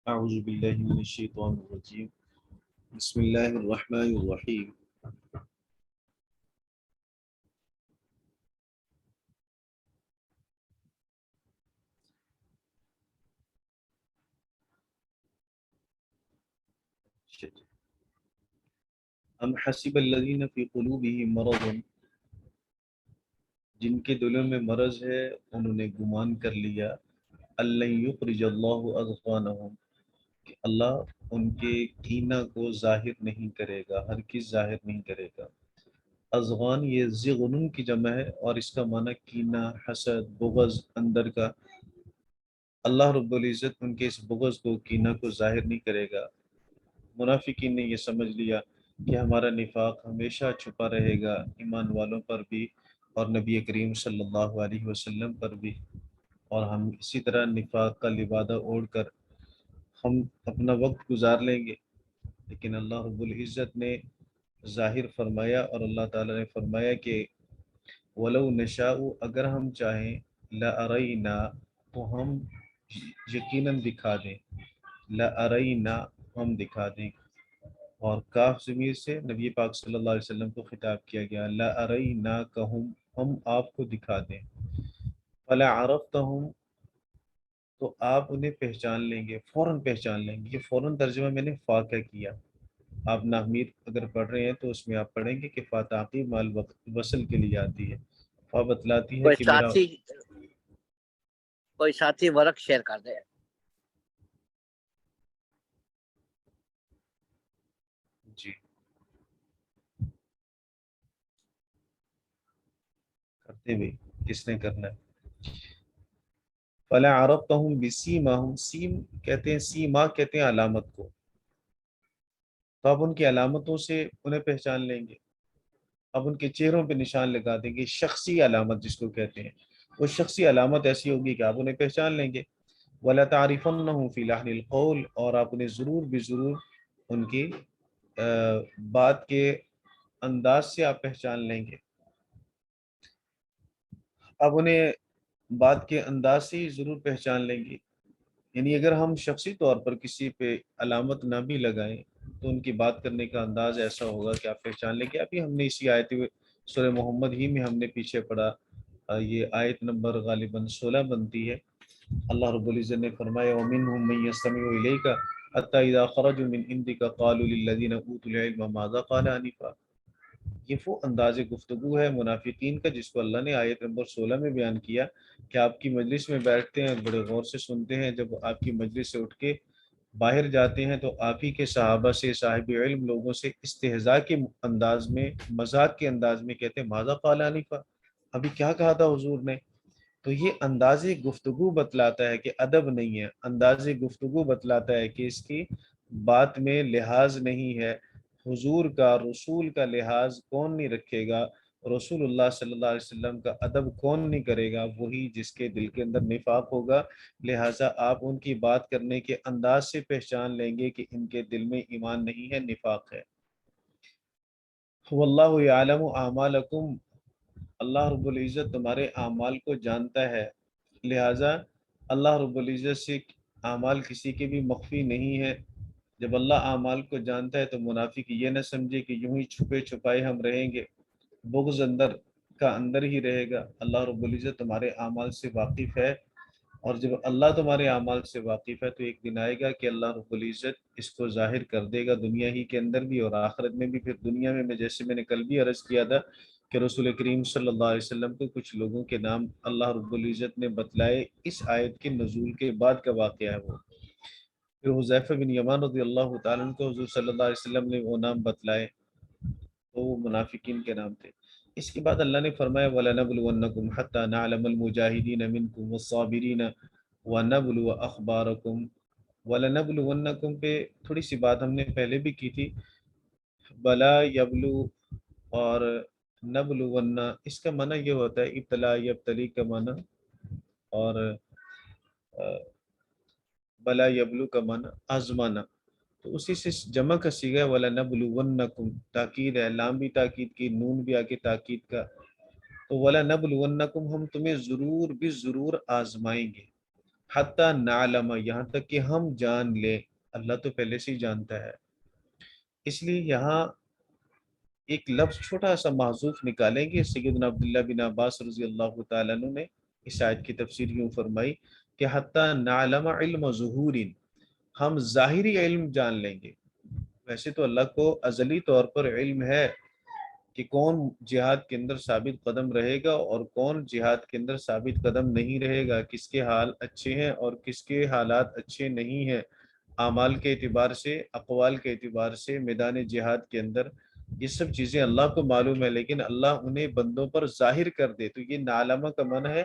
اعوذ باللہ من الشیطان الرجیم بسم اللہ الرحمن الرحیم ام حسب الذین فی قلوبہم مرض، جن کے دلوں میں مرض ہے انہوں نے گمان کر لیا ان یخرج اللہ اضغانہم، کہ اللہ ان کے کینہ کو ظاہر نہیں کرے گا، ہرگز ظاہر نہیں کرے گا۔ اضغان یہ زغنن کی جمع ہے اور اس کا معنی کینہ، حسد، بغض اندر کا۔ اللہ رب العزت ان کے اس بغض کو، کینہ کو ظاہر نہیں کرے گا۔ منافقین نے یہ سمجھ لیا کہ ہمارا نفاق ہمیشہ چھپا رہے گا، ایمان والوں پر بھی اور نبی کریم صلی اللہ علیہ وسلم پر بھی، اور ہم اسی طرح نفاق کا لبادہ اوڑھ کر ہم اپنا وقت گزار لیں گے۔ لیکن اللہ رب العزت نے ظاہر فرمایا، اور اللہ تعالیٰ نے فرمایا کہ وَلَوْ نَشَاءُ، اگر ہم چاہیں، لَأَرَيْنَا، تو ہم یقیناً دکھا دیں، لَأَرَيْنَا، ہم دکھا دیں۔ اور کاف ضمیر سے نبی پاک صلی اللہ علیہ وسلم کو خطاب کیا گیا، لَأَرَيْنَاكَهُمْ، ہم آپ کو دکھا دیں، فَلَعَرَفْتَهُمْ، تو آپ انہیں پہچان لیں گے، فوراً پہچان لیں گے۔ یہ فوراً ترجمہ میں نے فا کا کیا۔ آپ ناہمید اگر پڑھ رہے ہیں تو اس میں آپ پڑھیں گے کہ فا تعقیب مال وصل کے لیے آتی ہے۔ فا بتلاتی ہے کوئی کہ میرا ساتھی ورک شیئر کر دے۔ جی کرتے بھی، کس نے کرنا ہے؟ فَلَا عَرَفْتَهُمْ بِسِيمَاهُمْ، سیم کہتے ہیں، سیما کہتے ہیں علامت کو، تو آپ ان کی علامتوں سے انہیں پہچان لیں گے، اب ان کے چہروں پہ نشان لگا دیں گے۔ شخصی علامت جس کو کہتے ہیں، وہ شخصی علامت ایسی ہوگی کہ آپ انہیں پہچان لیں گے۔ وَلَتَعْرِفَنَّهُمْ فِي لَحْنِ الْقَوْلِ، اور آپ انہیں ضرور بھی ضرور ان کی بات کے انداز سے آپ پہچان لیں گے۔ اب انہیں بات کے انداز سے ہی ضرور پہچان لیں گے، یعنی اگر ہم شخصی طور پر کسی پہ علامت نہ بھی لگائیں تو ان کی بات کرنے کا انداز ایسا ہوگا کہ آپ پہچان لیں گے۔ ابھی ہم نے اسی آیت سورہ محمد ہی میں ہم نے پیچھے پڑھا، یہ آیت نمبر غالباً 16 بنتی ہے۔ اللہ رب العزت نے فرمایا وَمِنْهُمْ مَن يَسْتَمِعُ إِلَيْكَ حَتَّى إِذَا خَرَجُوا مِنْ عِنْدِكَ قَالُوا لِلَّذِينَ أُوتُوا الْعِلْمَ مَاذَا قَالَ آنِفًا۔ یہ وہ انداز گفتگو ہے منافقین کا جس کو اللہ نے آیت نمبر 16 میں بیان کیا کہ آپ کی مجلس میں بیٹھتے ہیں، بڑے غور سے سنتے ہیں، جب آپ کی مجلس سے اٹھ کے باہر جاتے ہیں تو آپ ہی کے صحابہ سے، صاحب علم لوگوں سے استہزاء کے انداز میں، مذاق کے انداز میں کہتے ہیں ماذا قال آنفا، ابھی کیا کہا تھا حضور نے۔ تو یہ انداز گفتگو بتلاتا ہے کہ ادب نہیں ہے، انداز گفتگو بتلاتا ہے کہ اس کی بات میں لحاظ نہیں ہے۔ حضور کا، رسول کا لحاظ کون نہیں رکھے گا، رسول اللہ صلی اللہ علیہ وسلم کا ادب کون نہیں کرے گا؟ وہی جس کے دل کے اندر نفاق ہوگا۔ لہٰذا آپ ان کی بات کرنے کے انداز سے پہچان لیں گے کہ ان کے دل میں ایمان نہیں ہے، نفاق ہے۔ واللہ یعلم اعمالکم، اللہ رب العزت تمہارے اعمال کو جانتا ہے، لہٰذا اللہ رب العزت سے اعمال کسی کے بھی مخفی نہیں ہے۔ جب اللہ اعمال کو جانتا ہے تو منافق یہ نہ سمجھے کہ یوں ہی چھپے چھپائے ہم رہیں گے، بغض اندر کا اندر ہی رہے گا۔ اللہ رب العزت تمہارے اعمال سے واقف ہے، اور جب اللہ تمہارے اعمال سے واقف ہے تو ایک دن آئے گا کہ اللہ رب العزت اس کو ظاہر کر دے گا، دنیا ہی کے اندر بھی اور آخرت میں بھی۔ پھر دنیا میں جیسے میں نے کل بھی عرض کیا تھا کہ رسول کریم صلی اللہ علیہ وسلم کو کچھ لوگوں کے نام اللہ رب العزت نے بتلائے، اس آیت کے نزول کے بعد کا واقعہ ہے وہ۔ پھر حذیفہ بن یمان رضی اللہ تعالیٰ عنہ کو حضور صلی اللہ علیہ وسلم نے وہ نام بتلائے، تو وہ منافقین کے نام تھے۔ اس کے بعد اللہ نے فرمایا وَلَنَبْلُوَنَّكُمْ حَتَّى نَعْلَمَ الْمُجَاهِدِينَ مِنْكُمْ وَالصَّابِرِينَ وَنَبْلُوَ أَخْبَارَكُمْ۔ وَلَنَبْلُوَنَّكُمْ پہ تھوڑی سی بات ہم نے پہلے بھی کی تھی، بلا یبلو اور نبلونا، اس کا معنی یہ ہوتا ہے ابتلا، یبتلی کا معنی، اور بلا یبلو کا معنی آزمانا، تو اسی سے جمع کا صیغہ ہے وَلَنَبْلُوَنَّكُمْ، تاکید ہے، لام بھی تاکید کی، نون بھی آگے تاکید کا، تو وَلَنَبْلُوَنَّكُمْ، ہم تمہیں ضرور بھی ضرور آزمائیں گے۔ حتی نعلم، یہاں تک کہ ہم جان لیں۔ اللہ تو پہلے سے ہی جانتا ہے، اس لیے یہاں ایک لفظ چھوٹا سا محذوف نکالیں گے۔ سیدنا عبداللہ بن عباس رضی اللہ تعالیٰ عنہ نے اس آیت کی تفسیر یوں فرمائی کہ حتی نعلم علم ظہور، ہم ظاہری علم جان لیں گے۔ ویسے تو اللہ کو ازلی طور پر علم ہے کہ کون جہاد کے اندر ثابت قدم رہے گا اور کون جہاد کے اندر ثابت قدم نہیں رہے گا، کس کے حال اچھے ہیں اور کس کے حالات اچھے نہیں ہیں، اعمال کے اعتبار سے، اقوال کے اعتبار سے، میدان جہاد کے اندر یہ سب چیزیں اللہ کو معلوم ہے، لیکن اللہ انہیں بندوں پر ظاہر کر دے۔ تو یہ نعلمہ کا معنی ہے،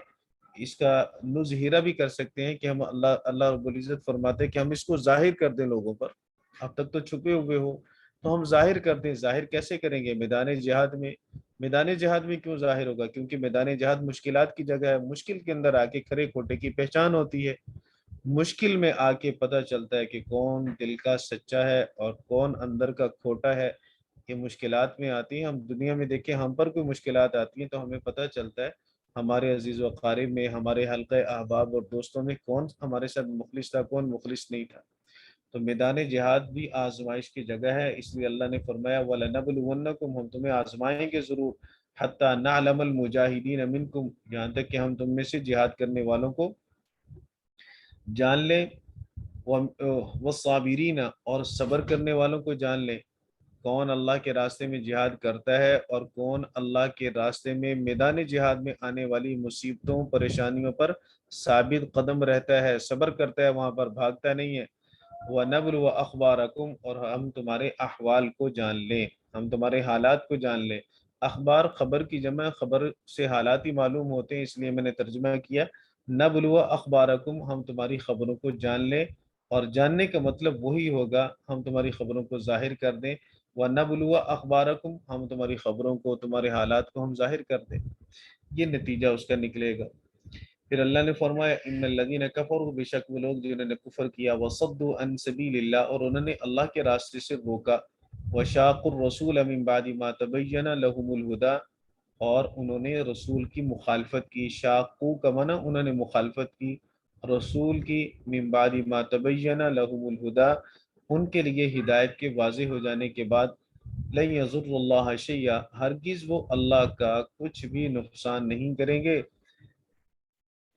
اس کا نظہرہ بھی کر سکتے ہیں کہ ہم اللہ رب العزت فرماتے ہیں کہ ہم اس کو ظاہر کر دیں لوگوں پر، اب تک تو چھپے ہوئے ہو تو ہم ظاہر کر دیں۔ ظاہر کیسے کریں گے؟ میدان جہاد میں۔ میدان جہاد میں کیوں ظاہر ہوگا؟ کیونکہ میدان جہاد مشکلات کی جگہ ہے، مشکل کے اندر آ کے کھرے کھوٹے کی پہچان ہوتی ہے، مشکل میں آ کے پتہ چلتا ہے کہ کون دل کا سچا ہے اور کون اندر کا کھوٹا ہے۔ یہ مشکلات میں آتی ہیں، ہم دنیا میں دیکھیں ہم پر کوئی مشکلات آتی ہیں تو ہمیں پتہ چلتا ہے ہمارے عزیز و اقارب میں، ہمارے حلقہ احباب اور دوستوں میں کون ہمارے ساتھ مخلص تھا، کون مخلص نہیں تھا۔ تو میدان جہاد بھی آزمائش کی جگہ ہے، اس لیے اللہ نے فرمایا وَلَنَبْلُوَنَّكُمْ، ہم تمہیں آزمائیں گے ضرور، حَتَّى نَعْلَمَ الْمُجَاهِدِينَ مِنْكُمْ، یہاں تک کہ ہم تم میں سے جہاد کرنے والوں کو جان لیں، والصابرین، اور صبر کرنے والوں کو جان لیں۔ کون اللہ کے راستے میں جہاد کرتا ہے اور کون اللہ کے راستے میں میدان جہاد میں آنے والی مصیبتوں پریشانیوں پر ثابت قدم رہتا ہے، صبر کرتا ہے، وہاں پر بھاگتا نہیں ہے۔ وَنَبْلُوَ أَخْبَارَكُمْ، اور ہم تمہارے احوال کو جان لیں، ہم تمہارے حالات کو جان لیں۔ اخبار خبر کی جمع، خبر سے حالات ہی معلوم ہوتے ہیں، اس لیے میں نے ترجمہ کیا نَبْلُوَ أَخْبَارَكُمْ، ہم تمہاری خبروں کو جان لیں، اور جاننے کا مطلب وہی ہوگا ہم تمہاری خبروں کو ظاہر کر دیں۔ وَنَبْلُوَ أَخْبَارَكُمْ، ہم تمہاری خبروں کو، تمہارے حالات کو ہم ظاہر کر دیں، یہ نتیجہ اس کا نکلے گا۔ پھر اللہ نے فرمایا ان الذین کفروا، بے شک وہ لوگ جنہوں نے کفر کیا، وصدوا عن سبیل اللہ، اور انہوں نے اللہ کے راستے سے روکا، وشاقوا الرسول من بعد ما تبین لهم الہدی، اور انہوں نے رسول کی مخالفت کی۔ شاقو کا معنی انہوں نے مخالفت کی رسول کی، من بعد ما تبین لهم الہدی، ان کے لیے ہدایت کے واضح ہو جانے کے بعد، لن یضر اللہ شیئا، ہرگز وہ اللہ کا کچھ بھی نقصان نہیں کریں گے،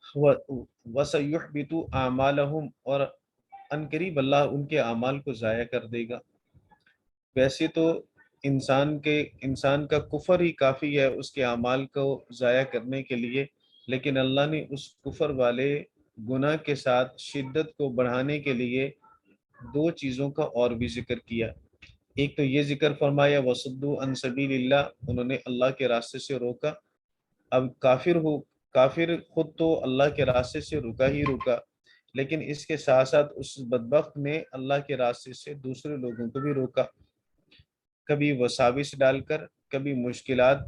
وَسَيُحْبِطُ أَعْمَالَهُمْ، اور عنقریب اللہ ان کے اعمال کو ضائع کر دے گا۔ ویسے تو انسان کا کفر ہی کافی ہے اس کے اعمال کو ضائع کرنے کے لیے، لیکن اللہ نے اس کفر والے گناہ کے ساتھ شدت کو بڑھانے کے لیے دو چیزوں کا اور بھی ذکر کیا۔ ایک تو یہ ذکر فرمایا وَصُدُّوا عَن سَبِيلِ اللَّهِ، انہوں نے اللہ کے راستے سے روکا۔ اب کافر خود تو اللہ کے راستے سے رکا ہی رکا، لیکن اس کے ساتھ ساتھ اس بدبخت نے اللہ کے راستے سے دوسرے لوگوں کو بھی روکا، کبھی وساوس ڈال کر، کبھی مشکلات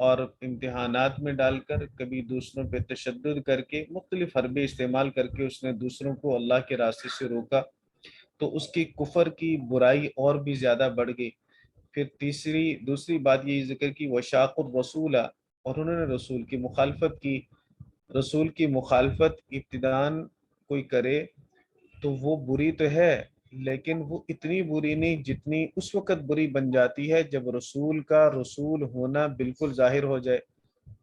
اور امتحانات میں ڈال کر، کبھی دوسروں پہ تشدد کر کے، مختلف حربے استعمال کر کے اس نے دوسروں کو اللہ کے راستے سے روکا، تو اس کی کفر کی برائی اور بھی زیادہ بڑھ گئی۔ پھر دوسری بات یہ ذکر کی وشاق الرسول، اور انہوں نے رسول کی مخالفت کی۔ رسول کی مخالفت ابتداً کوئی کرے تو وہ بری تو ہے، لیکن وہ اتنی بری نہیں جتنی اس وقت بری بن جاتی ہے جب رسول کا رسول ہونا بالکل ظاہر ہو جائے۔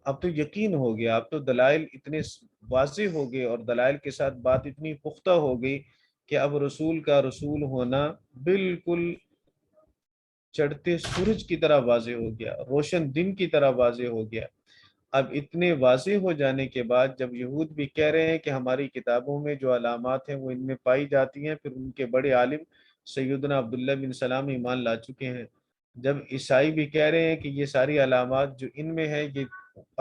اب تو یقین ہو گیا، اب تو دلائل اتنے واضح ہو گئے اور دلائل کے ساتھ بات اتنی پختہ ہو گئی کہ اب رسول کا رسول ہونا بالکل چڑھتے سورج کی طرح واضح ہو گیا، روشن دن کی طرح واضح ہو گیا۔ اب اتنے واضح ہو جانے کے بعد جب یہود بھی کہہ رہے ہیں کہ ہماری کتابوں میں جو علامات ہیں وہ ان میں پائی جاتی ہیں، پھر ان کے بڑے عالم سیدنا عبداللہ بن سلام ایمان لا چکے ہیں، جب عیسائی بھی کہہ رہے ہیں کہ یہ ساری علامات جو ان میں ہے یہ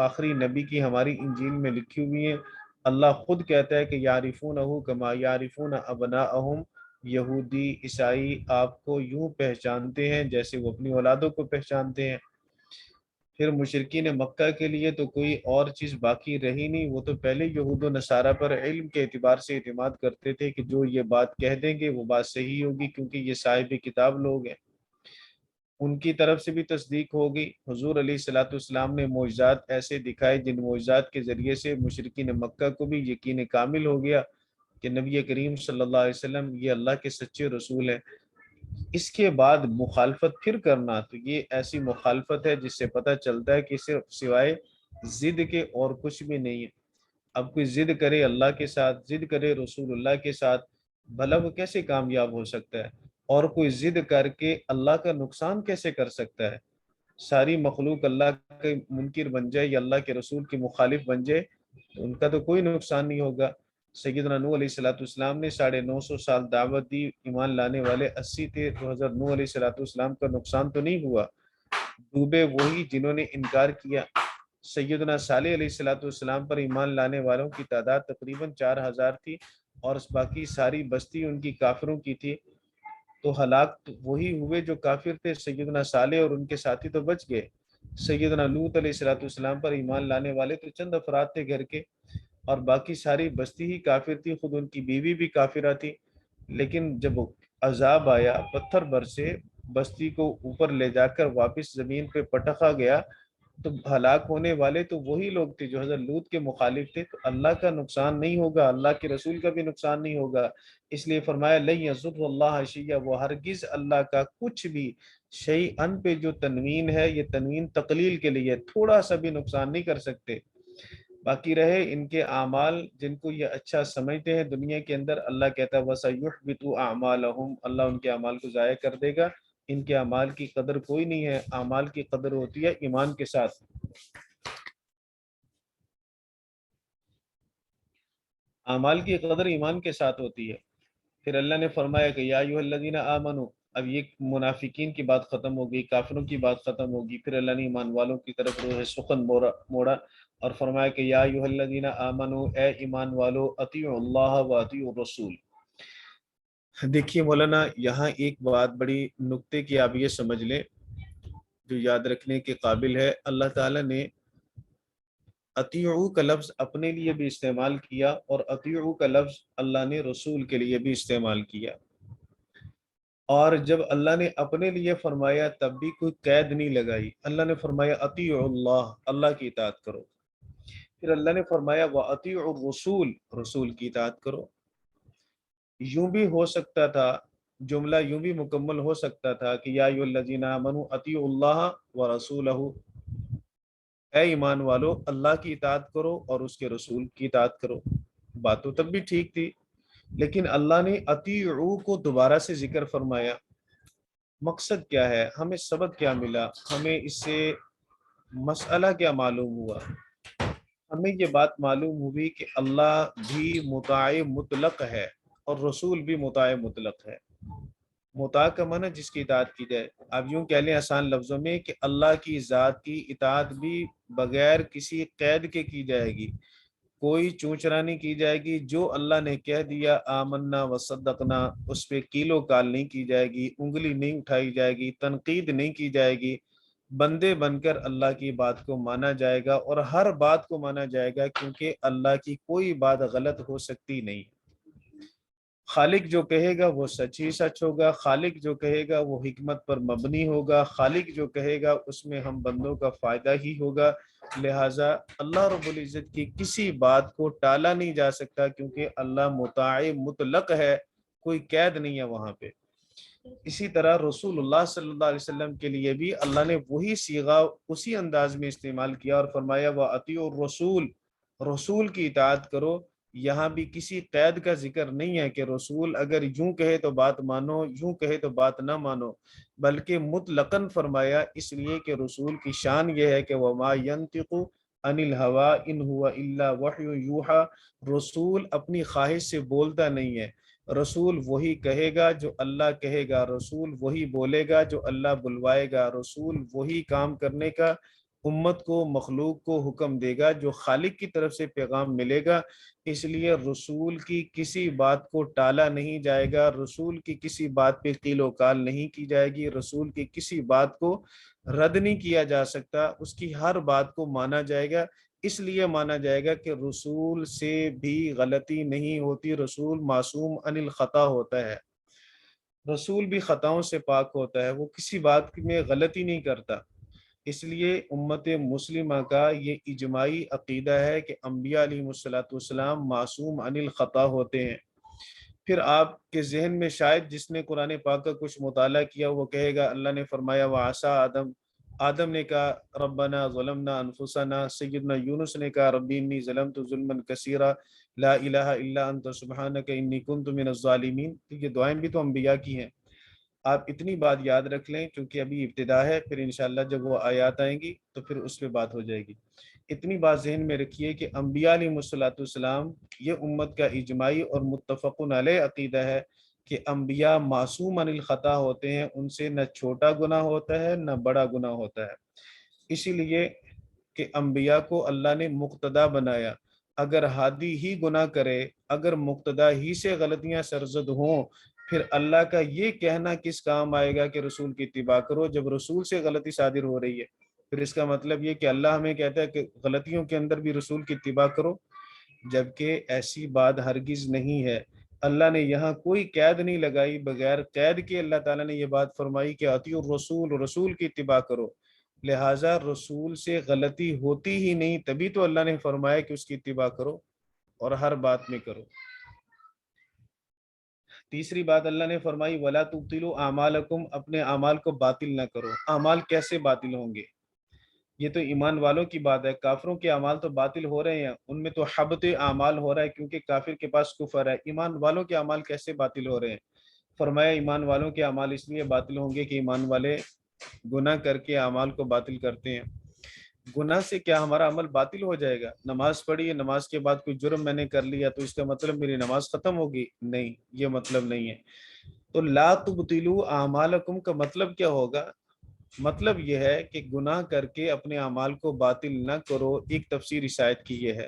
آخری نبی کی ہماری انجیل میں لکھی ہوئی ہیں، اللہ خود کہتا ہے کہ یعرفونہ کما یعرفون ابناءہم، یہودی عیسائی آپ کو یوں پہچانتے ہیں جیسے وہ اپنی اولادوں کو پہچانتے ہیں۔ پھر مشرکین مکہ کے لیے تو کوئی اور چیز باقی رہی نہیں، وہ تو پہلے یہود و نصارہ پر علم کے اعتبار سے اعتماد کرتے تھے کہ جو یہ بات کہہ دیں گے وہ بات صحیح ہوگی کیونکہ یہ صاحب کتاب لوگ ہیں، ان کی طرف سے بھی تصدیق ہوگی۔ حضور علیہ الصلوۃ والسلام نے معجزات ایسے دکھائے جن معجزات کے ذریعے سے مشرکین مکہ کو بھی یقین کامل ہو گیا کہ نبی کریم صلی اللہ علیہ وسلم یہ اللہ کے سچے رسول ہیں، اس کے بعد مخالفت پھر کرنا، تو یہ ایسی مخالفت ہے جس سے پتہ چلتا ہے کہ صرف سوائے ضد کے اور کچھ بھی نہیں ہے۔ اب کوئی ضد کرے اللہ کے ساتھ، ضد کرے رسول اللہ کے ساتھ، بھلا وہ کیسے کامیاب ہو سکتا ہے؟ اور کوئی ضد کر کے اللہ کا نقصان کیسے کر سکتا ہے؟ ساری مخلوق اللہ کے منکر بن جائے یا اللہ کے رسول کے مخالف بن جائے تو ان کا تو کوئی نقصان نہیں ہوگا۔ سیدنا نوح علیہ السلام نے 950 سال دعوت دی، ایمان لانے والے 80 تھے، تو حضرت نوح علیہ السلام کا نقصان تو نہیں ہوا، ڈوبے وہی جنہوں نے انکار کیا۔ سیدنا صالح علیہ السلام پر ایمان لانے والوں کی تعداد تقریباً 4000 تھی، اور باقی ساری بستی ان کی کافروں کی تھی، تو ہلاک تو وہی ہوئے جو کافر تھے۔ سیدنا صالح اور ان کے ساتھی تو بچ گئے۔ سیدنا لوط علیہ السلام پر ایمان لانے والے تو چند افراد تھے گھر کے، اور باقی ساری بستی ہی کافر تھی، خود ان کی بیوی بھی کافرہ تھی۔ لیکن جب عذاب آیا، پتھر برسے، بستی کو اوپر لے جا کر واپس زمین پہ پٹکا گیا، تو ہلاک ہونے والے تو وہی لوگ تھے جو حضرت لوط کے مخالف تھے۔ تو اللہ کا نقصان نہیں ہوگا، اللہ کے رسول کا بھی نقصان نہیں ہوگا، اس لیے فرمایا لن یضر اللہ شیئا، وہ ہرگز اللہ کا کچھ بھی شیئن پہ جو تنوین ہے، یہ تنوین تقلیل کے لیے، تھوڑا سا بھی نقصان نہیں کر سکتے۔ باقی رہے ان کے اعمال، جن کو یہ اچھا سمجھتے ہیں دنیا کے اندر، اللہ کہتا ہے وَسَيُحْبِطُ أَعْمَالَهُمْ، اللہ ان کے اعمال کو ضائع کر دے گا۔ ان کے اعمال کی قدر کوئی نہیں ہے، اعمال کی قدر ہوتی ہے ایمان کے ساتھ۔ اعمال کی قدر ایمان کے ساتھ ہوتی ہے۔ پھر اللہ نے فرمایا کہ یا ایھا الذین آمنوا، اب یہ منافقین کی بات ختم ہو گئی، کافروں کی بات ختم ہوگی، پھر اللہ نے ایمان والوں کی طرف روح سخن موڑا اور فرمایا کہ یا ایھا الذین آمنوا، اے ایمان والو، اطیعوا اللہ و اطیعوا الرسول۔ دیکھیے مولانا، یہاں ایک بات بڑی نکتے کی آپ یہ سمجھ لیں جو یاد رکھنے کے قابل ہے۔ اللہ تعالیٰ نے اطیعو کا لفظ اپنے لیے بھی استعمال کیا، اور اطیعو کا لفظ اللہ نے رسول کے لیے بھی استعمال کیا، اور جب اللہ نے اپنے لیے فرمایا تب بھی کوئی قید نہیں لگائی۔ اللہ نے فرمایا اطیعوا اللہ، اللہ کی اطاعت کرو۔ پھر اللہ نے فرمایا وَأَطِيعُوا الرَّسُولَ، رسول کی اطاعت کرو۔ یوں بھی ہو سکتا تھا، جملہ یوں بھی مکمل ہو سکتا تھا کہ یا ایھا الذین آمنوا اطیعوا اللہ ورسولہ، اے ایمان والو اللہ کی اطاعت کرو اور اس کے رسول کی اطاعت کرو، بات تو تب بھی ٹھیک تھی۔ لیکن اللہ نے اطیعو کو دوبارہ سے ذکر فرمایا، مقصد کیا ہے؟ ہمیں سبق کیا ملا؟ ہمیں اس سے مسئلہ کیا معلوم ہوا؟ ہمیں یہ بات معلوم ہوئی کہ اللہ بھی مطاع مطلق ہے اور رسول بھی مطاع مطلق ہے۔ مطاع کا معنی جس کی اطاعت کی جائے، آپ یوں کہہ لیں آسان لفظوں میں کہ اللہ کی ذات کی اطاعت بھی بغیر کسی قید کے کی جائے گی، کوئی چونچرا نہیں کی جائے گی۔ جو اللہ نے کہہ دیا آمنا وصدقنا، اس پہ کیل و کال نہیں کی جائے گی، انگلی نہیں اٹھائی جائے گی، تنقید نہیں کی جائے گی، بندے بن کر اللہ کی بات کو مانا جائے گا، اور ہر بات کو مانا جائے گا، کیونکہ اللہ کی کوئی بات غلط ہو سکتی نہیں۔ خالق جو کہے گا وہ سچ ہی سچ ہوگا، خالق جو کہے گا وہ حکمت پر مبنی ہوگا، خالق جو کہے گا اس میں ہم بندوں کا فائدہ ہی ہوگا۔ لہٰذا اللہ رب العزت کی کسی بات کو ٹالا نہیں جا سکتا، کیونکہ اللہ مطاع مطلق ہے، کوئی قید نہیں ہے وہاں پہ۔ اسی طرح رسول اللہ صلی اللہ علیہ وسلم کے لیے بھی اللہ نے وہی صیغہ اسی انداز میں استعمال کیا اور فرمایا وَأَطِيعُوا الرَّسُولَ، رسول کی اطاعت کرو۔ یہاں بھی کسی قید کا ذکر نہیں ہے کہ رسول اگر یوں کہے تو بات مانو، یوں کہے تو بات نہ مانو، بلکہ مطلقاً فرمایا، اس لیے کہ رسول کی شان یہ ہے کہ وَمَا يَنطِقُ عَنِ الْهَوَىٰ إِنْ هُوَ إِلَّا وَحْيٌ يُوحَىٰ، رسول اپنی خواہش سے بولتا نہیں ہے، رسول وہی کہے گا جو اللہ کہے گا، رسول وہی بولے گا جو اللہ بلوائے گا، رسول وہی کام کرنے کا امت کو، مخلوق کو حکم دے گا جو خالق کی طرف سے پیغام ملے گا۔ اس لیے رسول کی کسی بات کو ٹالا نہیں جائے گا، رسول کی کسی بات پہ قیل و قال نہیں کی جائے گی، رسول کی کسی بات کو رد نہیں کیا جا سکتا، اس کی ہر بات کو مانا جائے گا۔ اس لیے مانا جائے گا کہ رسول سے بھی غلطی نہیں ہوتی، رسول معصوم عن الخطا ہوتا ہے، رسول بھی خطاؤں سے پاک ہوتا ہے، وہ کسی بات میں غلطی نہیں کرتا۔ اس لیے امت مسلمہ کا یہ اجماعی عقیدہ ہے کہ انبیاء علیہ الصلوۃ والسلام معصوم عن الخطا ہوتے ہیں۔ پھر آپ کے ذہن میں شاید جس نے قرآن پاک کا کچھ مطالعہ کیا وہ کہے گا اللہ نے فرمایا وعصا آدم، آدم نے کہا ربنا ظلمنا انفسنا، سیدنا یونس نے کہا ربی انی ظلمت ظلما کثیرا لا الہ الا انت سبحانک انی کنت من الظالمین۔ یہ دعائیں بھی تو انبیاء کی ہیں۔ آپ اتنی بات یاد رکھ لیں کیونکہ ابھی ابتدا ہے، پھر انشاءاللہ جب وہ آیات آئیں گی تو پھر اس پہ بات ہو جائے گی۔ اتنی بات ذہن میں رکھیے کہ انبیاء علیہ الصلوۃ والسلام، یہ امت کا اجماعی اور متفق علیہ عقیدہ ہے کہ انبیاء معصوم عن الخطا ہوتے ہیں، ان سے نہ چھوٹا گناہ ہوتا ہے نہ بڑا گناہ ہوتا ہے۔ اسی لیے کہ انبیاء کو اللہ نے مقتدا بنایا، اگر ہادی ہی گناہ کرے، اگر مقتدا ہی سے غلطیاں سرزد ہوں، پھر اللہ کا یہ کہنا کس کام آئے گا کہ رسول کی اتباع کرو، جب رسول سے غلطی صادر ہو رہی ہے؟ پھر اس کا مطلب یہ کہ اللہ ہمیں کہتا ہے کہ غلطیوں کے اندر بھی رسول کی اتباع کرو، جبکہ ایسی بات ہرگز نہیں ہے۔ اللہ نے یہاں کوئی قید نہیں لگائی، بغیر قید کے اللہ تعالیٰ نے یہ بات فرمائی کہ اطیعوا الرسول، رسول کی اتباع کرو۔ لہٰذا رسول سے غلطی ہوتی ہی نہیں، تبھی تو اللہ نے فرمایا کہ اس کی اتباع کرو اور ہر بات میں کرو۔ تیسری بات اللہ نے فرمائی وَلَا تُبْطِلُوا أَعْمَالَكُمْ، اپنے اعمال کو باطل نہ کرو۔ اعمال کیسے باطل ہوں گے؟ یہ تو ایمان والوں کی بات ہے، کافروں کے اعمال تو باطل ہو رہے ہیں، ان میں تو حبط اعمال ہو رہا ہے کیونکہ کافر کے پاس کفر ہے۔ ایمان والوں کے اعمال کیسے باطل ہو رہے ہیں؟ فرمایا ایمان والوں کے اعمال اس لیے باطل ہوں گے کہ ایمان والے گناہ کر کے اعمال کو باطل کرتے ہیں۔ گناہ سے کیا ہمارا عمل باطل ہو جائے گا؟ نماز پڑھی ہے، نماز کے بعد کوئی جرم میں نے کر لیا تو اس کا مطلب میری نماز ختم ہوگی؟ نہیں، یہ مطلب نہیں ہے۔ تو لا تبطلوا اعمالکم کا مطلب کیا ہوگا؟ مطلب یہ ہے کہ گناہ کر کے اپنے اعمال کو باطل نہ کرو۔ ایک تفسیر اس آیت کی یہ ہے۔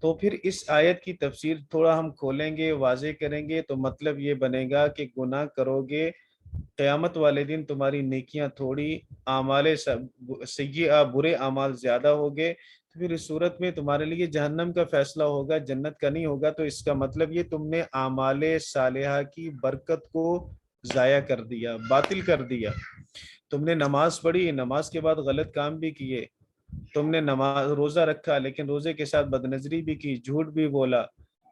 تو پھر اس آیت کی تفسیر تھوڑا ہم کھولیں گے، واضح کریں گے، تو مطلب یہ بنے گا کہ گناہ کرو گے، قیامت والے دن تمہاری نیکیاں تھوڑی، اعمال سیئہ برے اعمال زیادہ ہوگے، تو پھر اس صورت میں تمہارے لیے جہنم کا فیصلہ ہوگا، جنت کا نہیں ہوگا۔ تو اس کا مطلب یہ تم نے اعمال صالحہ کی برکت کو ضائع کر دیا، باطل کر دیا۔ تم نے نماز پڑھی، نماز کے بعد غلط کام بھی کیے، تم نے نماز روزہ رکھا لیکن روزے کے ساتھ بدنظری بھی کی، جھوٹ بھی بولا